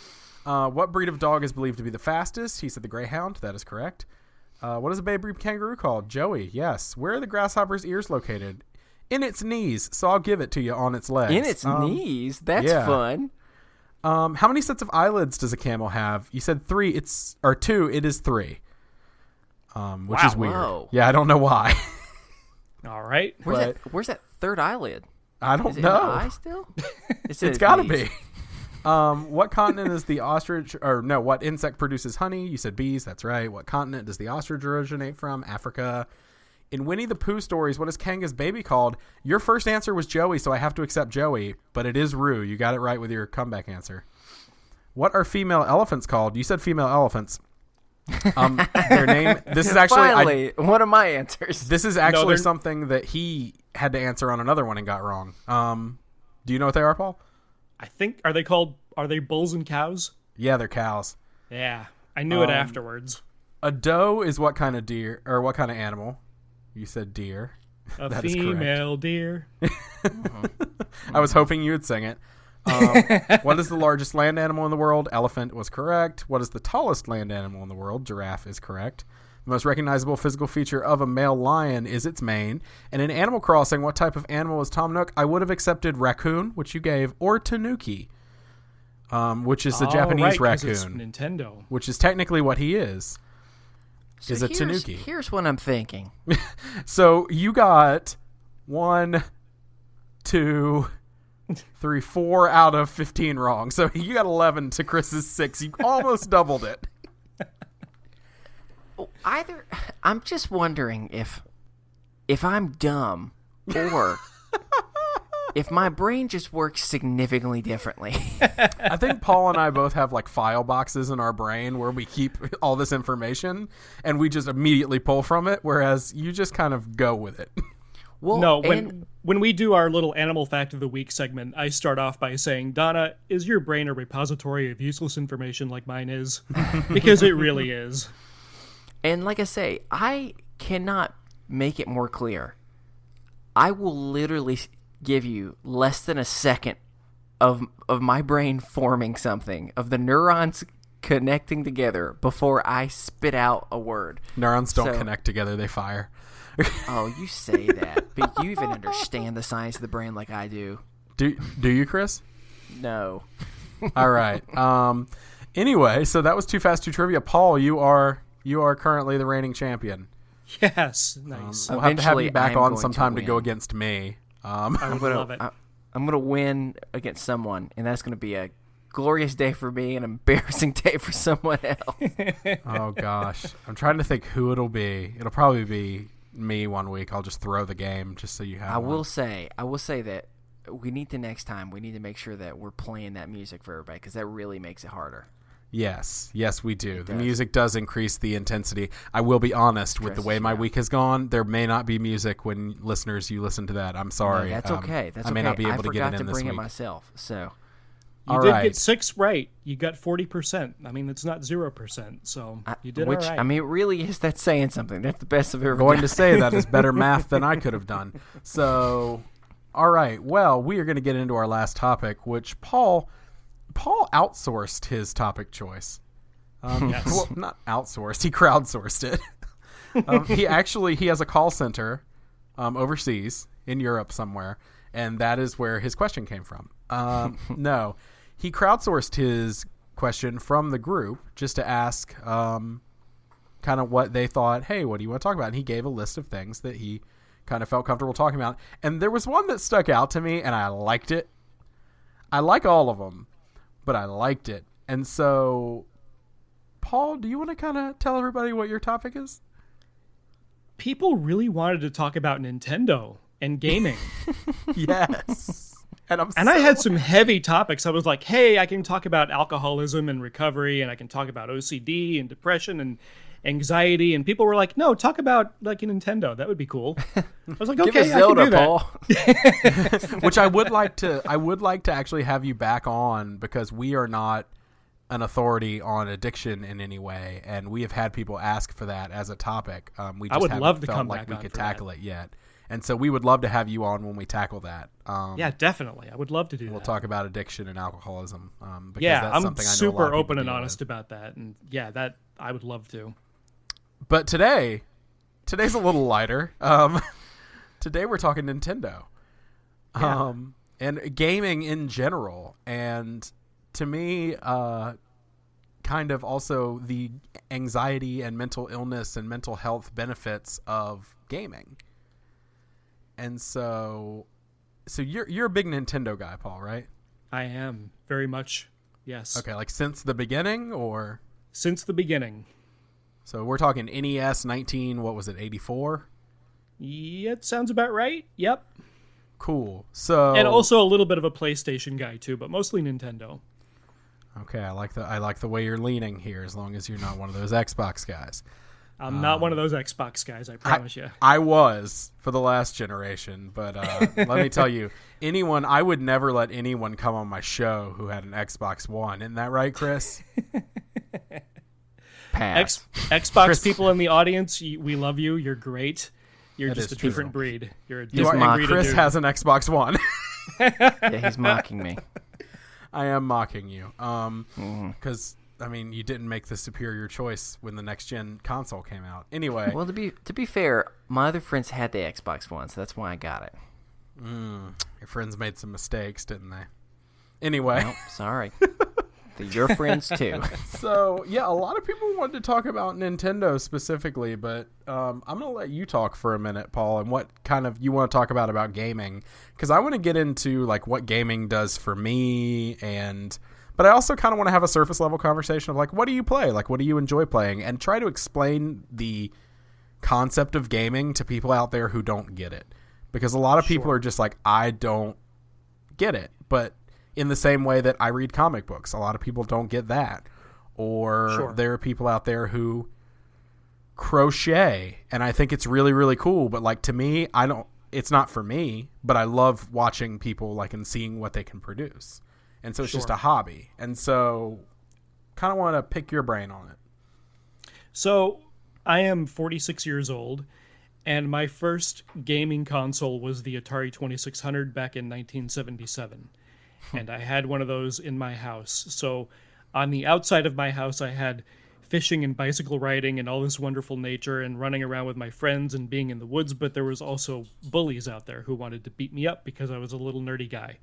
What breed of dog is believed to be the fastest? He said the greyhound. That is correct. What is a baby kangaroo called? Joey. Yes. Where are the grasshopper's ears located? In its knees. So I'll give it to you on its legs. In its knees? That's yeah. fun. How many sets of eyelids does a camel have? You said 3. Or 2. It is 3. Which is weird. Whoa. Yeah, I don't know why. All right. Where's that third eyelid? I don't Is it know. in the eye still? It's got to be. What continent is the ostrich, or no, what insect produces honey? You said bees. That's right. What continent does the ostrich originate from? Africa. In Winnie the Pooh stories, what is Kanga's baby called? Your first answer was Joey, so I have to accept Joey, but it is Roo. You got it right with your comeback answer. What are female elephants called? You said female elephants. Their name. This is actually Finally, one of my answers. This is actually something that he had to answer on another one and got wrong. Do you know what they are, Paul? I think are they bulls and cows? Yeah, they're cows. Yeah. I knew it afterwards. A doe is what kind of deer or what kind of animal? You said deer. A That is correct. female deer. I was hoping you would sing it. What is the largest land animal in the world? Elephant was correct. What is the tallest land animal in the world? Giraffe is correct. The most recognizable physical feature of a male lion is its mane. And in Animal Crossing, what type of animal is Tom Nook? I would have accepted raccoon, which you gave, or tanuki, which is the Japanese right, 'cause raccoon. it's Nintendo. Which is technically what he is. So Is a tanuki. Here's what I'm thinking. So you got 1, 2, 3, 4 out of 15 wrong. So you got 11 to Chris's 6. You almost doubled it. I'm just wondering if I'm dumb or if my brain just works significantly differently. I think Paul and I both have like file boxes in our brain where we keep all this information and we just immediately pull from it, whereas you just kind of go with it. Well, No, when we do our little animal fact of the week segment, I start off by saying, Donna, is your brain a repository of useless information like mine is? Because it really is. And like I say, I cannot make it more clear. I will literally give you less than a second of my brain forming something, of the neurons connecting together before I spit out a word. Neurons don't connect together, they fire. Oh, you say that, but you even understand the science of the brain like I do. Do you, Chris? No. All right. Anyway, so that was Too Fast, Too Trivia. Paul, you are currently the reigning champion. Yes, nice. We'll have to have you Eventually, back I'm on going sometime to to go win. against me. I would love it. I'm gonna win against someone, and that's gonna be a glorious day for me, an embarrassing day for someone else. Oh gosh, I'm trying to think who it'll be. It'll probably be me one week. I'll just throw the game just so you have. I will say that we need to next time. We need to make sure that we're playing that music for everybody because that really makes it harder. Yes, we do. The does. music does increase the intensity. I will be honest with the way my week has gone. There may not be music when you listen to that. I'm sorry. No, that's okay. That's I may not be able to get it in I forgot to this bring it week. myself. So You All did right. get 6 right. You got 40%. I mean, it's not 0%, so you did all right. I mean, it really is that saying something. That's the best I've ever Going done. to say that is better math than I could have done. So, all right. Well, we are going to get into our last topic, which Paul outsourced his topic choice. Yes. Well, not outsourced. He crowdsourced it. He has a call center overseas in Europe somewhere, and that is where his question came from. No, he crowdsourced his question from the group just to ask kind of what they thought, hey, what do you want to talk about? And he gave a list of things that he kind of felt comfortable talking about. And there was one that stuck out to me, and I liked it. I like all of them, but I liked it. And so, Paul, do you want to kind of tell everybody what your topic is? People really wanted to talk about Nintendo and gaming. Yes. And I had some heavy topics. I was like, hey, I can talk about alcoholism and recovery, and I can talk about OCD and depression and anxiety. And people were like, no, talk about like a Nintendo. That would be cool. I was like, Give okay, us Zelda, I can do that. Paul. Which I would like to actually have you back on, because we are not an authority on addiction in any way, and we have had people ask for that as a topic. We just I would haven't love to felt come like back we on could for tackle that. it yet. And so we would love to have you on when we tackle that. Yeah, definitely. I would love to do We'll that. talk about addiction and alcoholism. Because Yeah, that's I'm something I know a lot super of people open and deal honest with. about that. And yeah, that I would love to. But today's a little lighter. Today we're talking Nintendo. Yeah. And gaming in general. And to me, kind of also the anxiety and mental illness and mental health benefits of gaming. And so you're a big Nintendo guy, Paul, right? I am very much. Yes. Okay, like since the beginning, or Since the beginning. so we're talking NES 19, what was it, 84? Yeah, it sounds about right. Yep. Cool. So And also a little bit of a PlayStation guy too, but mostly Nintendo. okay, I like the way you're leaning here, as long as you're not one of those Xbox guys. I'm not one of those Xbox guys, I promise you. I was for the last generation, but let me tell you, I would never let anyone come on my show who had an Xbox One. Isn't that right, Chris? Pass. Xbox Chris- people in the audience, we love you. You're great. You're That just is a true. different breed. You're a You different are, breed Chris of dude. has an Xbox One. Yeah, he's mocking me. I am mocking you. Because, I mean, you didn't make the superior choice when the next-gen console came out. Anyway. Well, to be fair, my other friends had the Xbox One, so that's why I got it. Your friends made some mistakes, didn't they? Anyway. Well, sorry. They're your friends, too. So, yeah, a lot of people wanted to talk about Nintendo specifically, but I'm going to let you talk for a minute, Paul, and what kind of you want to talk about gaming. Because I want to get into, like, what gaming does for me, but I also kind of want to have a surface-level conversation of, like, what do you play? Like, what do you enjoy playing? And try to explain the concept of gaming to people out there who don't get it. Because a lot of people are just like, I don't get it. But in the same way that I read comic books, a lot of people don't get that. Or there are people out there who crochet, and I think it's really, really cool. But, like, to me, it's not for me, but I love watching people, like, and seeing what they can produce. And so it's just a hobby. And so kind of want to pick your brain on it. So I am 46 years old, and my first gaming console was the Atari 2600 back in 1977. And I had one of those in my house. So on the outside of my house, I had fishing and bicycle riding and all this wonderful nature and running around with my friends and being in the woods. But there was also bullies out there who wanted to beat me up because I was a little nerdy guy.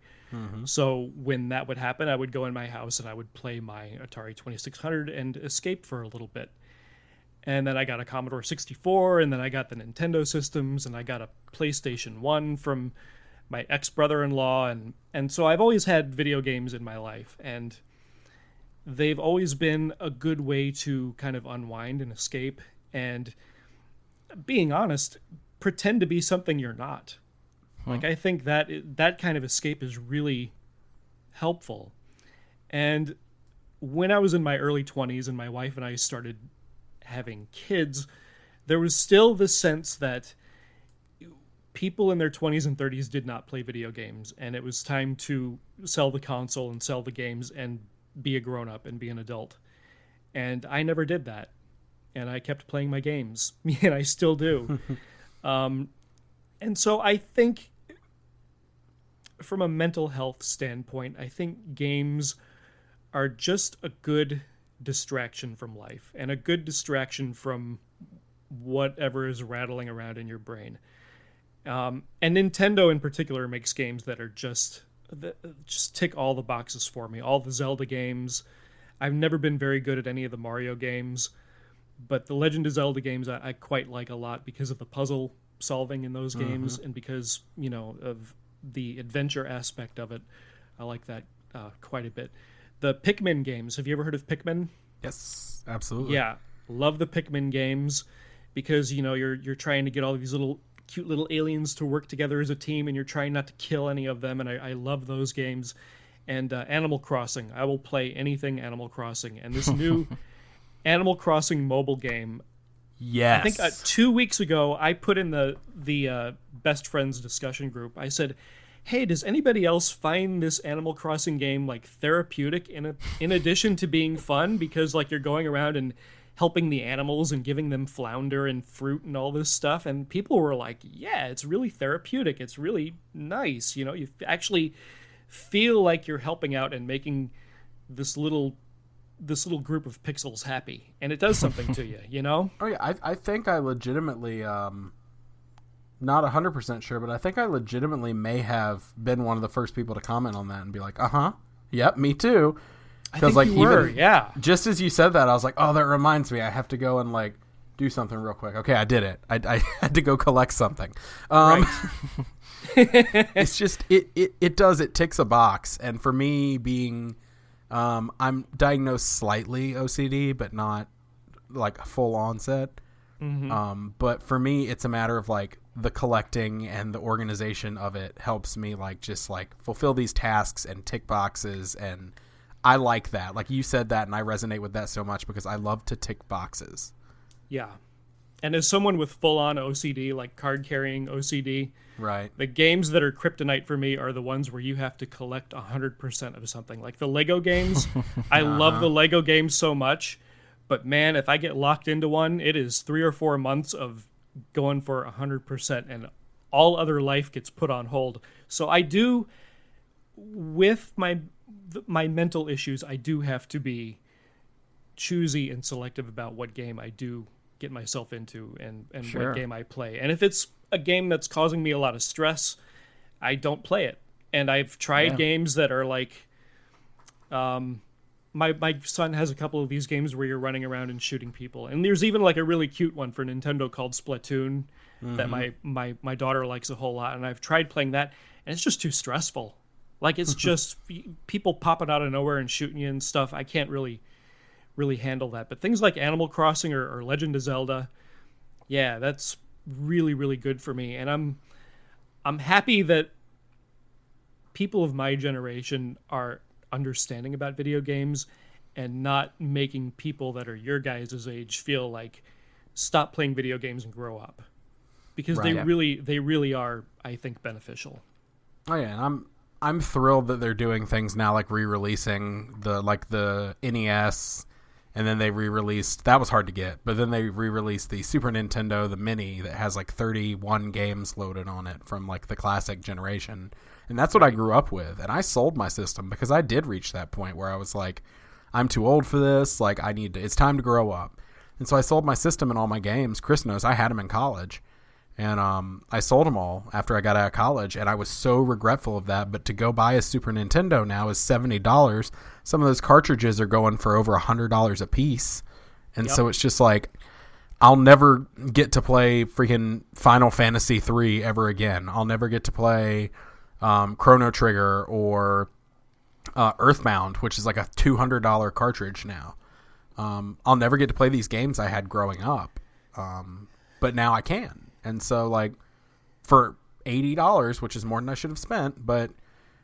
So when that would happen, I would go in my house and I would play my Atari 2600 and escape for a little bit. And then I got a Commodore 64, and then I got the Nintendo systems, and I got a PlayStation 1 from my ex-brother-in-law. And so I've always had video games in my life, and they've always been a good way to kind of unwind and escape. And being honest, pretend to be something you're not. Like, I think that kind of escape is really helpful. And when I was in my early 20s and my wife and I started having kids, there was still the sense that people in their 20s and 30s did not play video games, and it was time to sell the console and sell the games and be a grown-up and be an adult. And I never did that. And I kept playing my games, and I still do. And so I think, from a mental health standpoint, I think games are just a good distraction from life and a good distraction from whatever is rattling around in your brain. And Nintendo in particular makes games that are just tick all the boxes for me. All the Zelda games. I've never been very good at any of the Mario games, but the Legend of Zelda games I quite like a lot because of the puzzle solving in those games and because, of the adventure aspect of it. I like that quite a bit. The Pikmin games. Have you ever heard of Pikmin? Yes, absolutely. Yeah, love the Pikmin games because you're trying to get all these cute little aliens to work together as a team, and you're trying not to kill any of them. And I love those games. And Animal Crossing. I will play anything Animal Crossing. And this new Animal Crossing mobile game. Yes. I think 2 weeks ago I put in the best friends discussion group. I said, hey, does anybody else find this Animal Crossing game like therapeutic in addition to being fun? Because like you're going around and helping the animals and giving them flounder and fruit and all this stuff. And people were like, yeah, it's really therapeutic. It's really nice. You actually feel like you're helping out and making this little group of pixels happy. And it does something to you, Oh, yeah. I think I legitimately... not 100% sure, but I think I legitimately may have been one of the first people to comment on that and be like, yep, me too. Because like you were, yeah. Just as you said that, I was like, oh, that reminds me, I have to go and like do something real quick. Okay, I did it. I had to go collect something. Right. It's just it ticks a box, and for me being, I'm diagnosed slightly OCD, but not like a full onset. But for me, it's a matter of like the collecting and the organization of it helps me like just like fulfill these tasks and tick boxes, and I like that. Like you said that, and I resonate with that so much because I love to tick boxes. Yeah. And as someone with full-on OCD, like card-carrying OCD, right, the games that are kryptonite for me are the ones where you have to collect 100% of something. Like the Lego games, I love the Lego games so much, But man, if I get locked into one, it is 3 or 4 months of going for 100%, and all other life gets put on hold. So I do, with my mental issues, I do have to be choosy and selective about what game I do get myself into and what game I play. And if it's a game that's causing me a lot of stress, I don't play it. And I've tried games that are like, my son has a couple of these games where you're running around and shooting people. And there's even like a really cute one for Nintendo called Splatoon that my daughter likes a whole lot. And I've tried playing that, and it's just too stressful. Like, it's just people popping out of nowhere and shooting you and stuff. I can't really handle that. But things like Animal Crossing or Legend of Zelda, yeah, that's really, really good for me. And I'm happy that people of my generation are understanding about video games and not making people that are your guys' age feel like stop playing video games and grow up, because they really are, I think, beneficial. Oh yeah, and I'm thrilled that they're doing things now, like re-releasing the NES, and then they re-released, that was hard to get, but then they re-released the Super Nintendo, the Mini, that has like 31 games loaded on it from like the classic generation. And that's what I grew up with. And I sold my system because I did reach that point where I was like, I'm too old for this. Like, it's time to grow up. And so I sold my system and all my games. Chris knows I had them in college. And I sold them all after I got out of college. And I was so regretful of that. But to go buy a Super Nintendo now is $70. Some of those cartridges are going for over $100 a piece. And so it's just like, I'll never get to play freaking Final Fantasy III ever again. I'll never get to play Chrono Trigger or Earthbound, which is like a $200 cartridge now. I'll never get to play these games I had growing up, but now I can. And so, like, for $80, which is more than I should have spent, but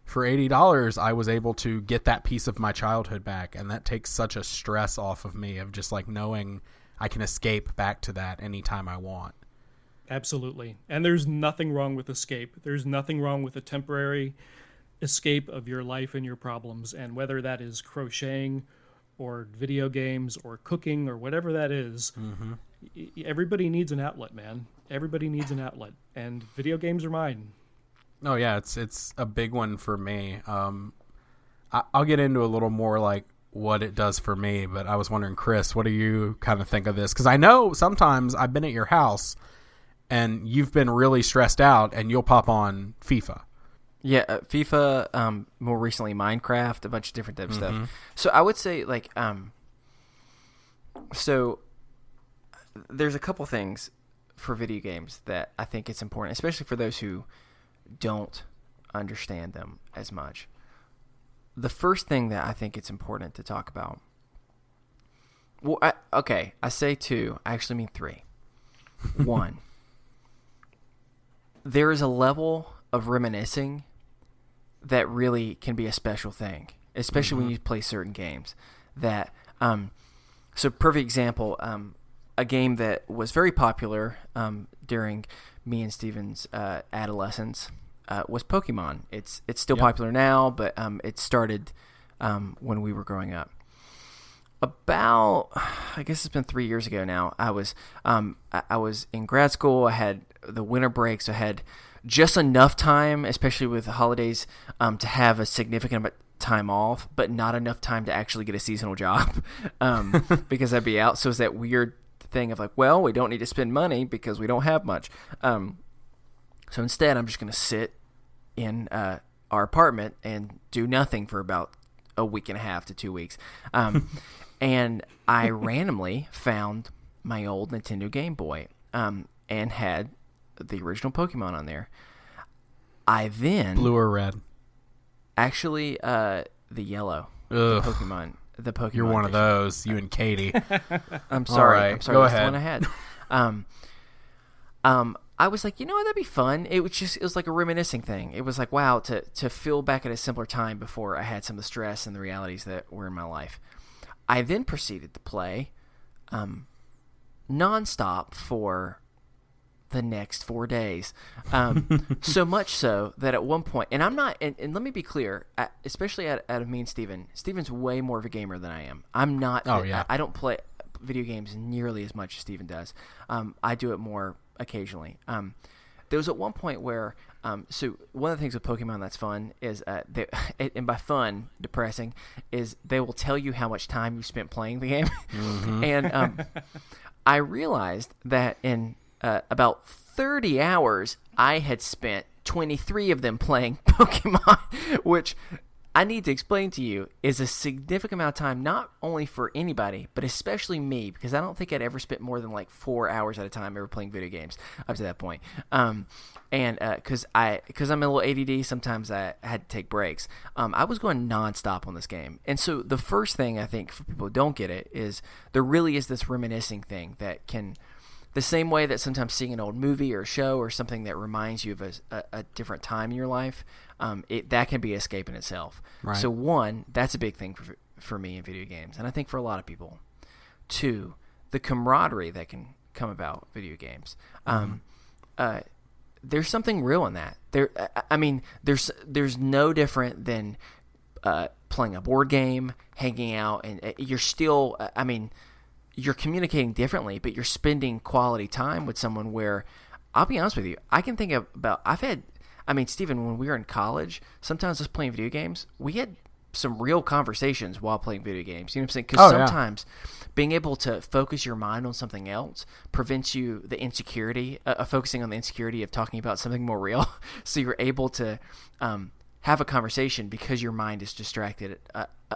for $80, I was able to get that piece of my childhood back, and that takes such a stress off of me of just like knowing I can escape back to that anytime I want. Absolutely. And there's nothing wrong with escape. There's nothing wrong with a temporary escape of your life and your problems. And whether that is crocheting or video games or cooking or whatever that is, everybody needs an outlet, man. Everybody needs an outlet. And video games are mine. Oh, yeah. It's a big one for me. I'll get into a little more like what it does for me. But I was wondering, Chris, what do you kind of think of this? Because I know sometimes I've been at your house and you've been really stressed out, and you'll pop on FIFA. Yeah, FIFA, more recently Minecraft, a bunch of different types of stuff. So I would say, like, so there's a couple things for video games that I think it's important, especially for those who don't understand them as much. The first thing that I think it's important to talk about, well, I say two, I actually mean three. One, there is a level of reminiscing that really can be a special thing, especially when you play certain games. That so perfect example, a game that was very popular during me and Steven's adolescence was Pokemon. It's still popular now, but it started when we were growing up. About, I guess it's been 3 years ago now. I was in grad school. I had the winter break, so I had just enough time, especially with the holidays, to have a significant amount of time off, but not enough time to actually get a seasonal job because I'd be out. So it's that weird thing of like, well, we don't need to spend money because we don't have much. So instead, I'm just going to sit in our apartment and do nothing for about a week and a half to 2 weeks. And I randomly found my old Nintendo Game Boy and had the original Pokemon on there. I then... Blue or red? Actually, the yellow. The Pokemon. You're one of those, you and Katie. I'm sorry. Right, I'm sorry. go That's ahead. the one I had. I was like, you know what, that'd be fun. It was like a reminiscing thing. It was like, wow, to feel back at a simpler time before I had some of the stress and the realities that were in my life. I then proceeded to play nonstop for the next 4 days. So much so that at one point, and I'm not, and let me be clear, especially out of me and Steven, Steven's way more of a gamer than I am. I'm not, Oh, yeah. I don't play video games nearly as much as Steven does. I do it more occasionally. There was at one point where, so one of the things with Pokemon that's fun is, and by fun, depressing, is they will tell you how much time you spent playing the game. Mm-hmm. And I realized that in about 30 hours, I had spent 23 of them playing Pokemon, which I need to explain to you is a significant amount of time, not only for anybody, but especially me, because I don't think I'd ever spent more than like 4 hours at a time ever playing video games up to that point. And because I'm a little ADD, sometimes I had to take breaks. I was going nonstop on this game. And so the first thing I think for people who don't get it is there really is this reminiscing thing that can, the same way that sometimes seeing an old movie or a show or something that reminds you of a different time in your life, that can be escape in itself. Right. So one, that's a big thing for me in video games, and I think for a lot of people. Two, the camaraderie that can come about video games. There's something real in that. There's no different than playing a board game, hanging out, and you're still. You're communicating differently, but you're spending quality time with someone where, I'll be honest with you, I can think about, Stephen, when we were in college, sometimes us playing video games, we had some real conversations while playing video games. You know what I'm saying? Because sometimes being able to focus your mind on something else prevents you the insecurity, focusing on the insecurity of talking about something more real. So you're able to have a conversation because your mind is distracted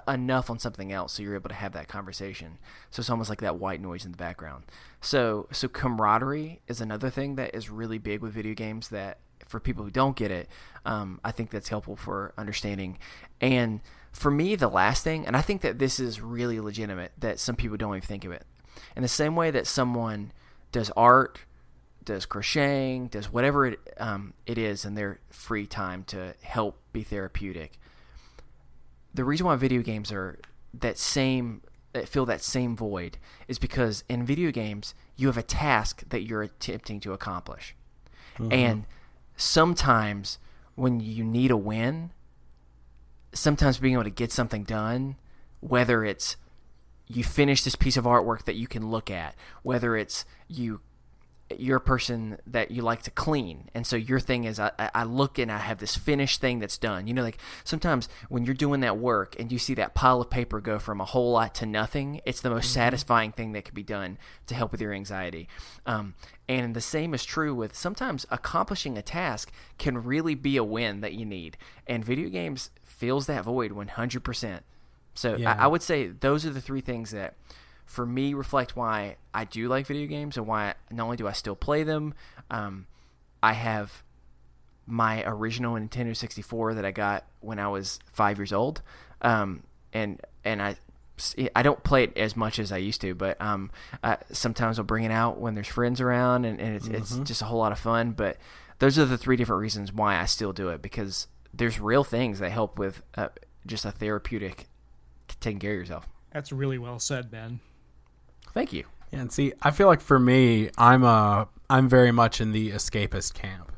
enough on something else, so you're able to have that conversation. So it's almost like that white noise in the background. So camaraderie is another thing that is really big with video games that, for people who don't get it, I think that's helpful for understanding. And for me, the last thing, and I think that this is really legitimate, that some people don't even think of it. In the same way that someone does art, does crocheting, does whatever it is in their free time to help be therapeutic. The reason why video games are that fill that same void is because in video games you have a task that you're attempting to accomplish. Mm-hmm. And sometimes when you need a win, sometimes being able to get something done, whether it's you finish this piece of artwork that you can look at, whether it's you're a person that you like to clean, and so your thing is I look and I have this finished thing that's done. You know, like sometimes when you're doing that work and you see that pile of paper go from a whole lot to nothing, it's the most satisfying thing that could be done to help with your anxiety. And the same is true with sometimes accomplishing a task can really be a win that you need, and video games fills that void 100%. So yeah. I would say those are the three things that for me reflect why I do like video games and why not only do I still play them, I have my original Nintendo 64 that I got when I was 5 years old, and I don't play it as much as I used to, but sometimes I'll bring it out when there's friends around, and it's just a whole lot of fun. But those are the three different reasons why I still do it, because there's real things that help with just a therapeutic taking care of yourself. That's really well said, Ben. Thank you. Yeah, and see, I feel like for me, I'm very much in the escapist camp.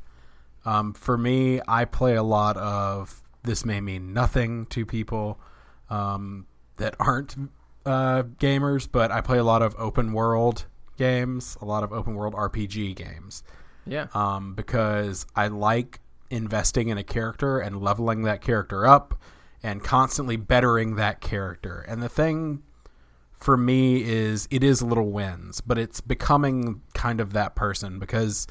For me, I play a lot of, this may mean nothing to people that aren't gamers, but I play a lot of open world games, a lot of open world RPG games. Yeah. Because I like investing in a character and leveling that character up and constantly bettering that character. And the thing for me is it is little wins, but it's becoming kind of that person, because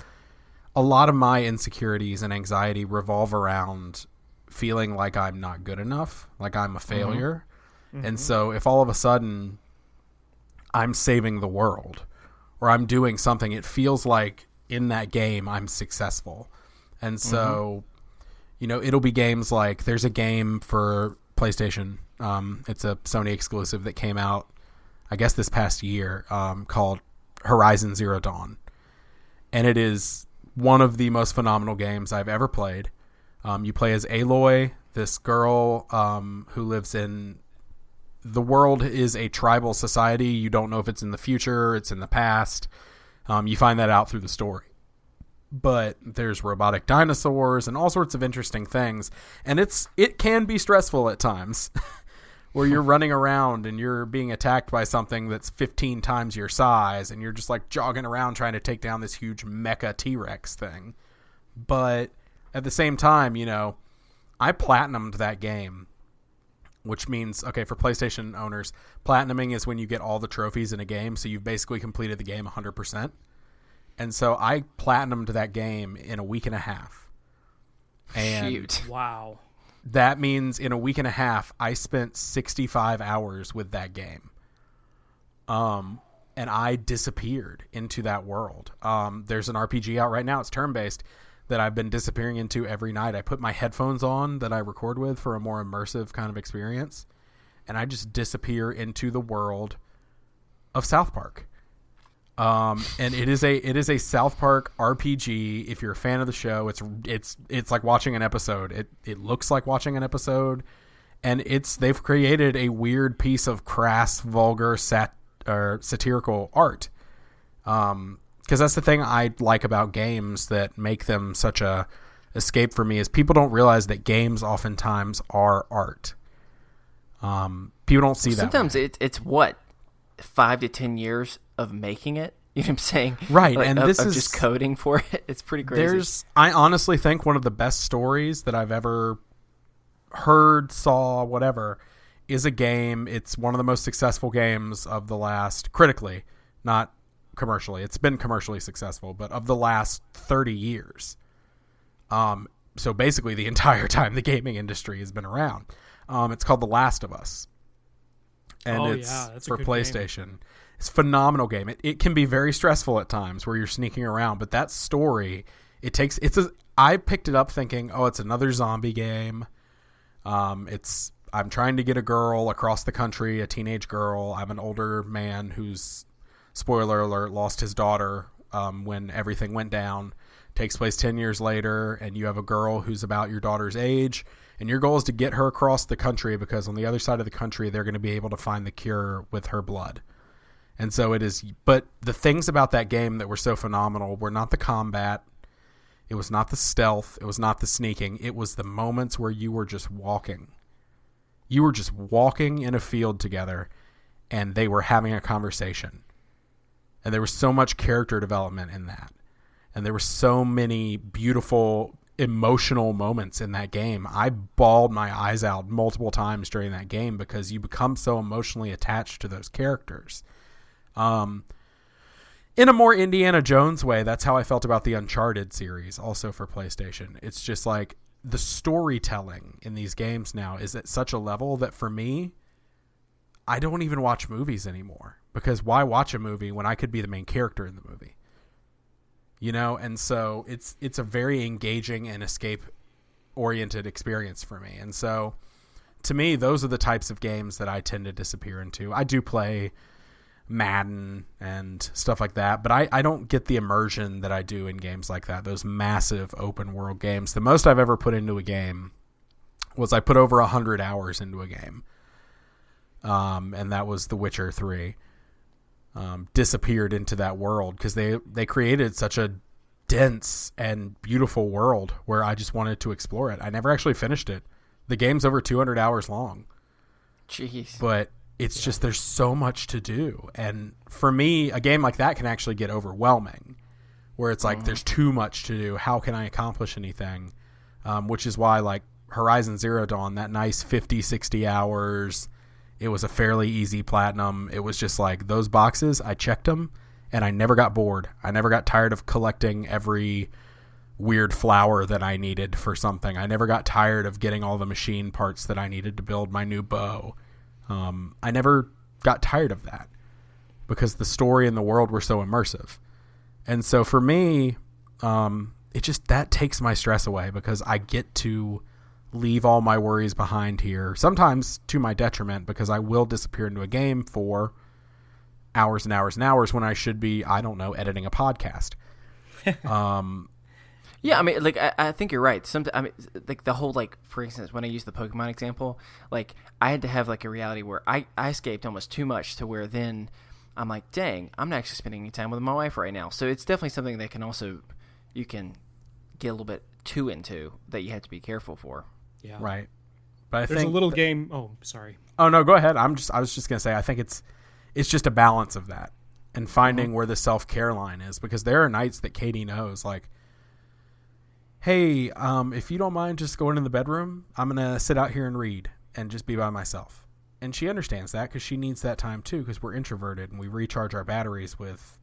a lot of my insecurities and anxiety revolve around feeling like I'm not good enough, like I'm a failure. Mm-hmm. And so if all of a sudden I'm saving the world or I'm doing something, it feels like in that game I'm successful. And so, you know, it'll be games like, there's a game for PlayStation. It's a Sony exclusive that came out, I guess, this past year, called Horizon Zero Dawn. And it is one of the most phenomenal games I've ever played. You play as Aloy, this girl who lives in... The world is a tribal society. You don't know if it's in the future, it's in the past. You find that out through the story. But there's robotic dinosaurs and all sorts of interesting things. And it can be stressful at times. where you're running around and you're being attacked by something that's 15 times your size, and you're just like jogging around trying to take down this huge mecha T-Rex thing. But at the same time, you know, I platinumed that game, which means, okay, for PlayStation owners, platinuming is when you get all the trophies in a game, so you've basically completed the game 100%. And so I platinumed that game in a week and a half. And Shoot. Wow. that means in a week and a half, I spent 65 hours with that game. And I disappeared into that world. There's an RPG out right now. It's turn-based that I've been disappearing into every night. I put my headphones on that I record with for a more immersive kind of experience, and I just disappear into the world of South Park. And it is a South Park RPG. If you're a fan of the show, it's like watching an episode. It looks like watching an episode, and they've created a weird piece of crass, vulgar, satirical art. Because that's the thing I like about games that make them such a escape for me, is people don't realize that games oftentimes are art. People don't see that. Sometimes it's what, 5 to 10 years of making it. You know what I'm saying? Right, like, and of, this of is just coding for it. It's pretty crazy. I honestly think one of the best stories that I've ever heard, saw, whatever, is a game. It's one of the most successful games of the last, critically, not commercially. It's been commercially successful, but of the last 30 years. So basically the entire time the gaming industry has been around. It's called The Last of Us. And it's for PlayStation. Game. It's a phenomenal game. It can be very stressful at times where you're sneaking around, but that story, I picked it up thinking, oh, it's another zombie game. I'm trying to get a girl across the country, a teenage girl. I'm an older man who's, spoiler alert, lost his daughter when everything went down. Takes place 10 years later, and you have a girl who's about your daughter's age, and your goal is to get her across the country because on the other side of the country, they're going to be able to find the cure with her blood. And so it is, but the things about that game that were so phenomenal were not the combat, it was not the stealth, it was not the sneaking, it was the moments where you were just walking. You were just walking in a field together, and they were having a conversation. And there was so much character development in that. And there were so many beautiful, emotional moments in that game. I bawled my eyes out multiple times during that game because you become so emotionally attached to those characters. In a more Indiana Jones way, that's how I felt about the Uncharted series, also for PlayStation. It's just like the storytelling in these games now is at such a level that for me, I don't even watch movies anymore. Because why watch a movie when I could be the main character in the movie? You know, and so it's a very engaging and escape-oriented experience for me. And so, to me, those are the types of games that I tend to disappear into. I do play Madden and stuff like that, but I don't get the immersion that I do in games like that, those massive open-world games. The most I've ever put into a game was I put over 100 hours into a game, and that was The Witcher 3. Disappeared into that world because they created such a dense and beautiful world where I just wanted to explore it. I never actually finished it. The game's over 200 hours long. Jeez. But it's just there's so much to do. And for me, a game like that can actually get overwhelming where it's like there's too much to do. How can I accomplish anything? Which is why like Horizon Zero Dawn, that nice 50, 60 hours, it was a fairly easy platinum. It was just like those boxes, I checked them, and I never got bored. I never got tired of collecting every weird flower that I needed for something. I never got tired of getting all the machine parts that I needed to build my new bow. I never got tired of that because the story and the world were so immersive. And so for me, that takes my stress away because I get to leave all my worries behind here, sometimes to my detriment, because I will disappear into a game for hours and hours and hours when I should be, I don't know, editing a podcast. Yeah, I mean, like, I think you're right. I mean, like, the whole, like, for instance, when I use the Pokemon example, like, I had to have, like, a reality where I escaped almost too much to where then I'm like, dang, I'm not actually spending any time with my wife right now. So it's definitely something that can also, you can get a little bit too into that you have to be careful for. Yeah. Right. But There's a little game. Oh, sorry. Oh no, go ahead. I was just gonna say I think it's just a balance of that and finding where the self-care line is, because there are nights that Katie knows, like, hey, if you don't mind just going in the bedroom, I'm gonna sit out here and read and just be by myself. And she understands that because she needs that time too, because we're introverted and we recharge our batteries with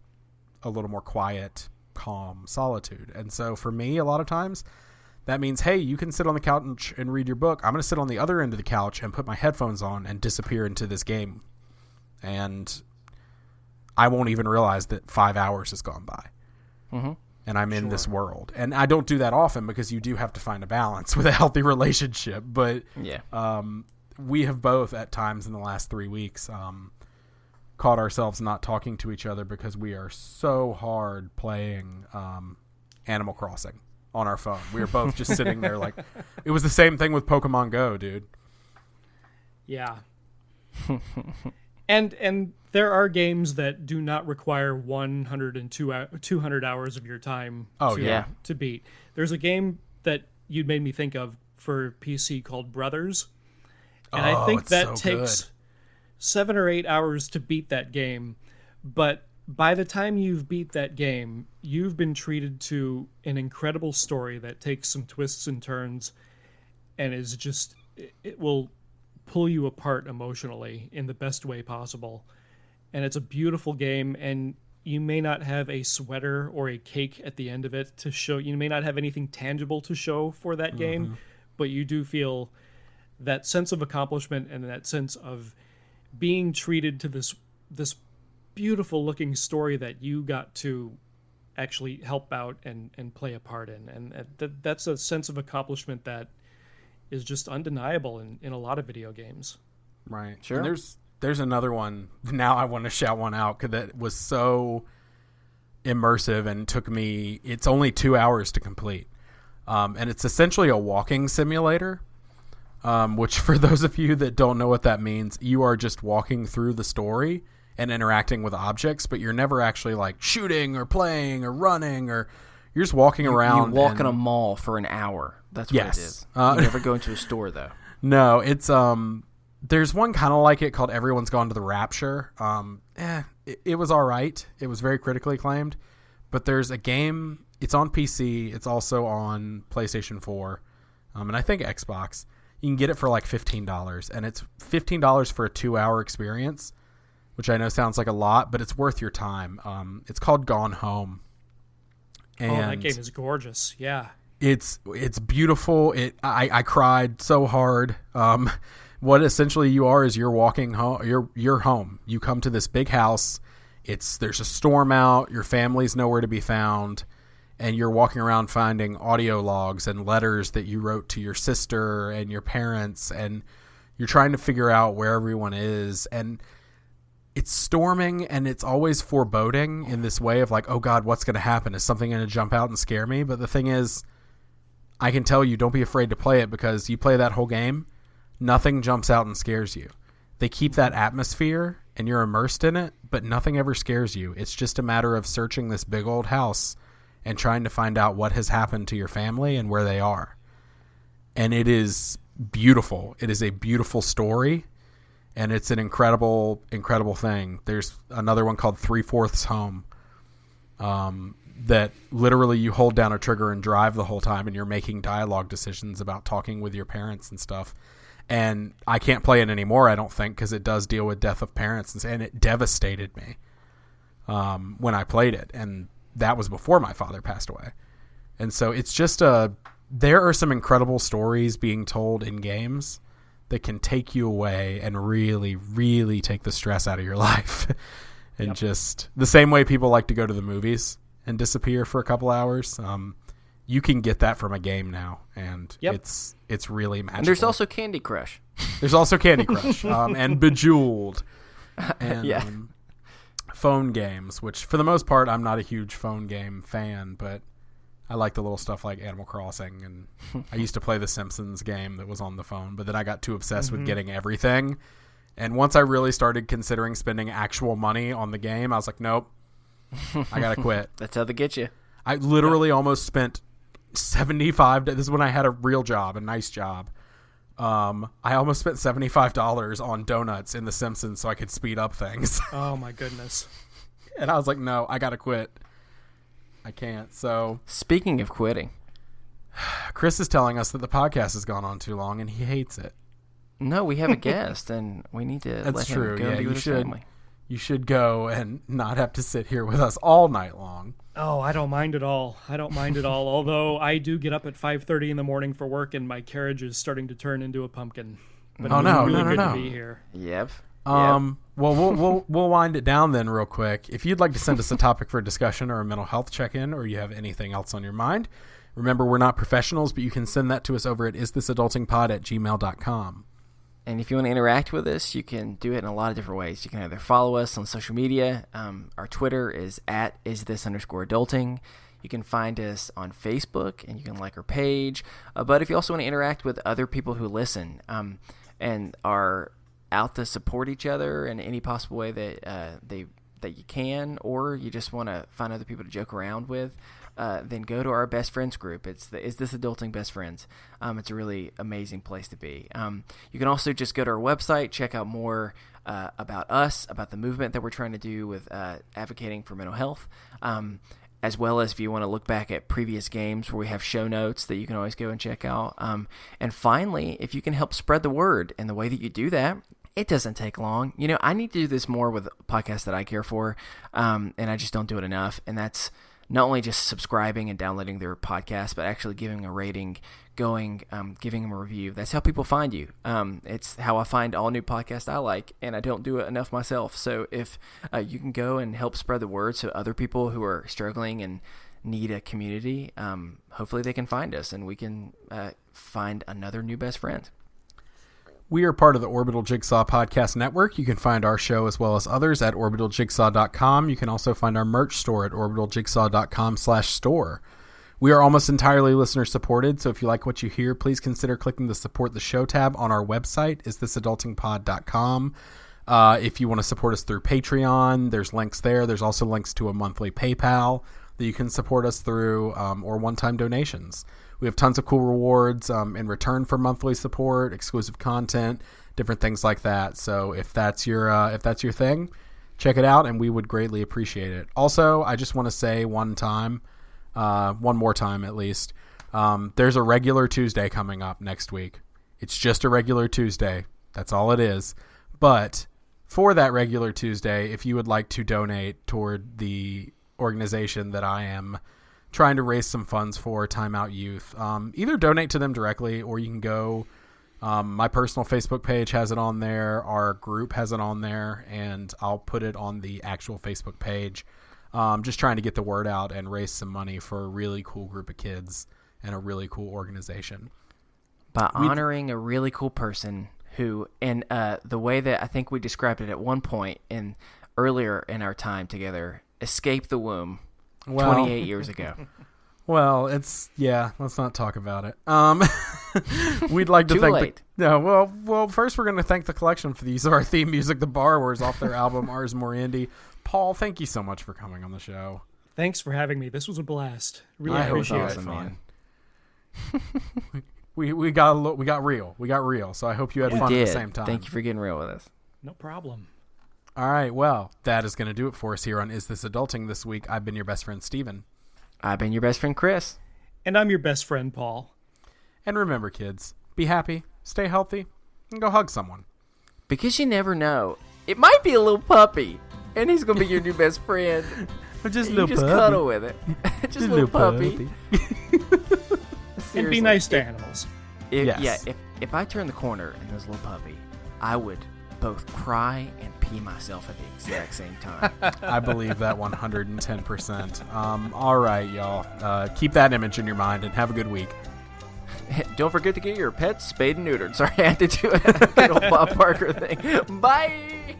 a little more quiet, calm solitude. And so for me, a lot of times that means, hey, you can sit on the couch and read your book. I'm going to sit on the other end of the couch and put my headphones on and disappear into this game. And I won't even realize that 5 hours has gone by. Mm-hmm. And I'm in this world. And I don't do that often because you do have to find a balance with a healthy relationship. But we have both at times in the last 3 weeks caught ourselves not talking to each other because we are so hard playing Animal Crossing on our phone. We were both just sitting there like, it was the same thing with Pokemon Go, dude. Yeah. And there are games that do not require 200 hours of your time to beat. There's a game that you made me think of for PC called Brothers. And I think that takes 7 or 8 hours to beat that game. But by the time you've beat that game, you've been treated to an incredible story that takes some twists and turns and is just, it will pull you apart emotionally in the best way possible. And it's a beautiful game, and you may not have a sweater or a cake at the end of it to show. You may not have anything tangible to show for that game, but you do feel that sense of accomplishment and that sense of being treated to this beautiful looking story that you got to actually help out and play a part in. And that's a sense of accomplishment that is just undeniable in a lot of video games. Right. Sure. And there's another one. Now I want to shout one out because that was so immersive and took me, it's only 2 hours to complete. And it's essentially a walking simulator, which for those of you that don't know what that means, you are just walking through the story and interacting with objects, but you're never actually like shooting or playing or running, or you're just walking around. You walk in a mall for an hour. That's what it is. You never go into a store though. No, it's there's one kind of like it called Everyone's Gone to the Rapture. It was all right. It was very critically acclaimed, but there's a game. It's on PC. It's also on PlayStation 4, and I think Xbox. You can get it for like $15, and it's $15 for a 2-hour experience, which I know sounds like a lot, but it's worth your time. It's called Gone Home. And that game is gorgeous. Yeah. It's beautiful. I cried so hard. What essentially you are is you're walking home. You're home. You come to this big house. There's a storm out. Your family's nowhere to be found, and you're walking around finding audio logs and letters that you wrote to your sister and your parents, and you're trying to figure out where everyone is. And it's storming, and it's always foreboding in this way of like, oh God, what's going to happen? Is something going to jump out and scare me? But the thing is, I can tell you, don't be afraid to play it, because you play that whole game, nothing jumps out and scares you. They keep that atmosphere and you're immersed in it, but nothing ever scares you. It's just a matter of searching this big old house and trying to find out what has happened to your family and where they are. And it is beautiful. It is a beautiful story, and it's an incredible, incredible thing. There's another one called 3/4 Home, that literally you hold down a trigger and drive the whole time, and you're making dialogue decisions about talking with your parents and stuff. And I can't play it anymore, I don't think, because it does deal with death of parents, and it devastated me when I played it. And that was before my father passed away. And so it's just there are some incredible stories being told in games that can take you away and really, really take the stress out of your life. And just the same way people like to go to the movies and disappear for a couple hours. You can get that from a game now, and it's really magical. And there's also Candy Crush. There's also Candy Crush, and Bejeweled, and phone games, which for the most part I'm not a huge phone game fan, but I like the little stuff like Animal Crossing, and I used to play the Simpsons game that was on the phone, but then I got too obsessed with getting everything. And once I really started considering spending actual money on the game, I was like, nope, I gotta quit. That's how they get you. I literally almost spent $75. This is when I had a real job, a nice job. I almost spent $75 on donuts in The Simpsons so I could speed up things. Oh my goodness. And I was like, no, I gotta quit. I can't. So Speaking of quitting, Chris is telling us that the podcast has gone on too long and he hates it. no, we have a guest, and we need to That's let true. him go be You with his should. family. You should go and not have to sit here with us all night long. Oh, I don't mind at all. Although I do get up at 5:30 in the morning for work, and my carriage is starting to turn into a pumpkin. But Oh, it's no, really no, good no. to be here. Yep. Well, we'll wind it down then real quick. If you'd like to send us a topic for discussion or a mental health check-in, or you have anything else on your mind, remember we're not professionals, but you can send that to us over at isthisadultingpod@gmail.com. And if you want to interact with us, you can do it in a lot of different ways. You can either follow us on social media. Our Twitter is @isthis_adulting. You can find us on Facebook, and you can like our page. But if you also want to interact with other people who listen and are out to support each other in any possible way that you can, or you just want to find other people to joke around with, then go to our best friends group. It's the Is This Adulting Best Friends. It's a really amazing place to be. You can also just go to our website, check out more about us, about the movement that we're trying to do with advocating for mental health, as well as if you want to look back at previous games where we have show notes that you can always go and check out. And finally, if you can help spread the word, and the way that you do that, it doesn't take long. You know, I need to do this more with podcasts that I care for, and I just don't do it enough. And that's not only just subscribing and downloading their podcast, but actually giving a rating, giving them a review. That's how people find you. It's how I find all new podcasts I like, and I don't do it enough myself. So if you can go and help spread the word so other people who are struggling and need a community, hopefully they can find us, and we can find another new best friend. We are part of the Orbital Jigsaw Podcast Network. You can find our show as well as others at orbitaljigsaw.com. You can also find our merch store at orbitaljigsaw.com/store. We are almost entirely listener supported, so if you like what you hear, please consider clicking the Support the Show tab on our website, isthisadultingpod.com. If you want to support us through Patreon, there's links there. There's also links to a monthly PayPal that you can support us through, or one-time donations. We have tons of cool rewards in return for monthly support, exclusive content, different things like that. So if that's your thing, check it out, and we would greatly appreciate it. Also, I just want to say one more time at least, there's a regular Tuesday coming up next week. It's just a regular Tuesday. That's all it is. But for that regular Tuesday, if you would like to donate toward the organization that I am trying to raise some funds for, Time Out Youth, either donate to them directly, or you can go, my personal Facebook page has it on there, our group has it on there, and I'll put it on the actual Facebook page. Just trying to get the word out and raise some money for a really cool group of kids and a really cool organization. By honoring a really cool person who, and the way that I think we described it at one point earlier in our time together, escaped the womb 28 years ago. Well, let's not talk about it. We'd like to Too thank late. Well, first we're going to thank the collection for the use of our theme music, The Borrowers, off their album Ours More Indie. Paul, thank you so much for coming on the show. Thanks for having me. This was a blast. Really I hope appreciate it it. was man. we got real. So I hope you had fun at the same time. Thank you for getting real with us. No problem. All right, well, that is going to do it for us here on Is This Adulting this week. I've been your best friend, Steven. I've been your best friend, Chris. And I'm your best friend, Paul. And remember, kids, be happy, stay healthy, and go hug someone. Because you never know. It might be a little puppy, and he's going to be your new best friend. Just a You little just puppy. cuddle with it. Just a little puppy. And be nice to animals. Yes. If I turn the corner and there's a little puppy, I would both cry and pee myself at the exact same time. I believe that 110%. All right, y'all. Keep that image in your mind and have a good week. Don't forget to get your pets spayed and neutered. Sorry, I had to do a good old Bob Barker thing. Bye!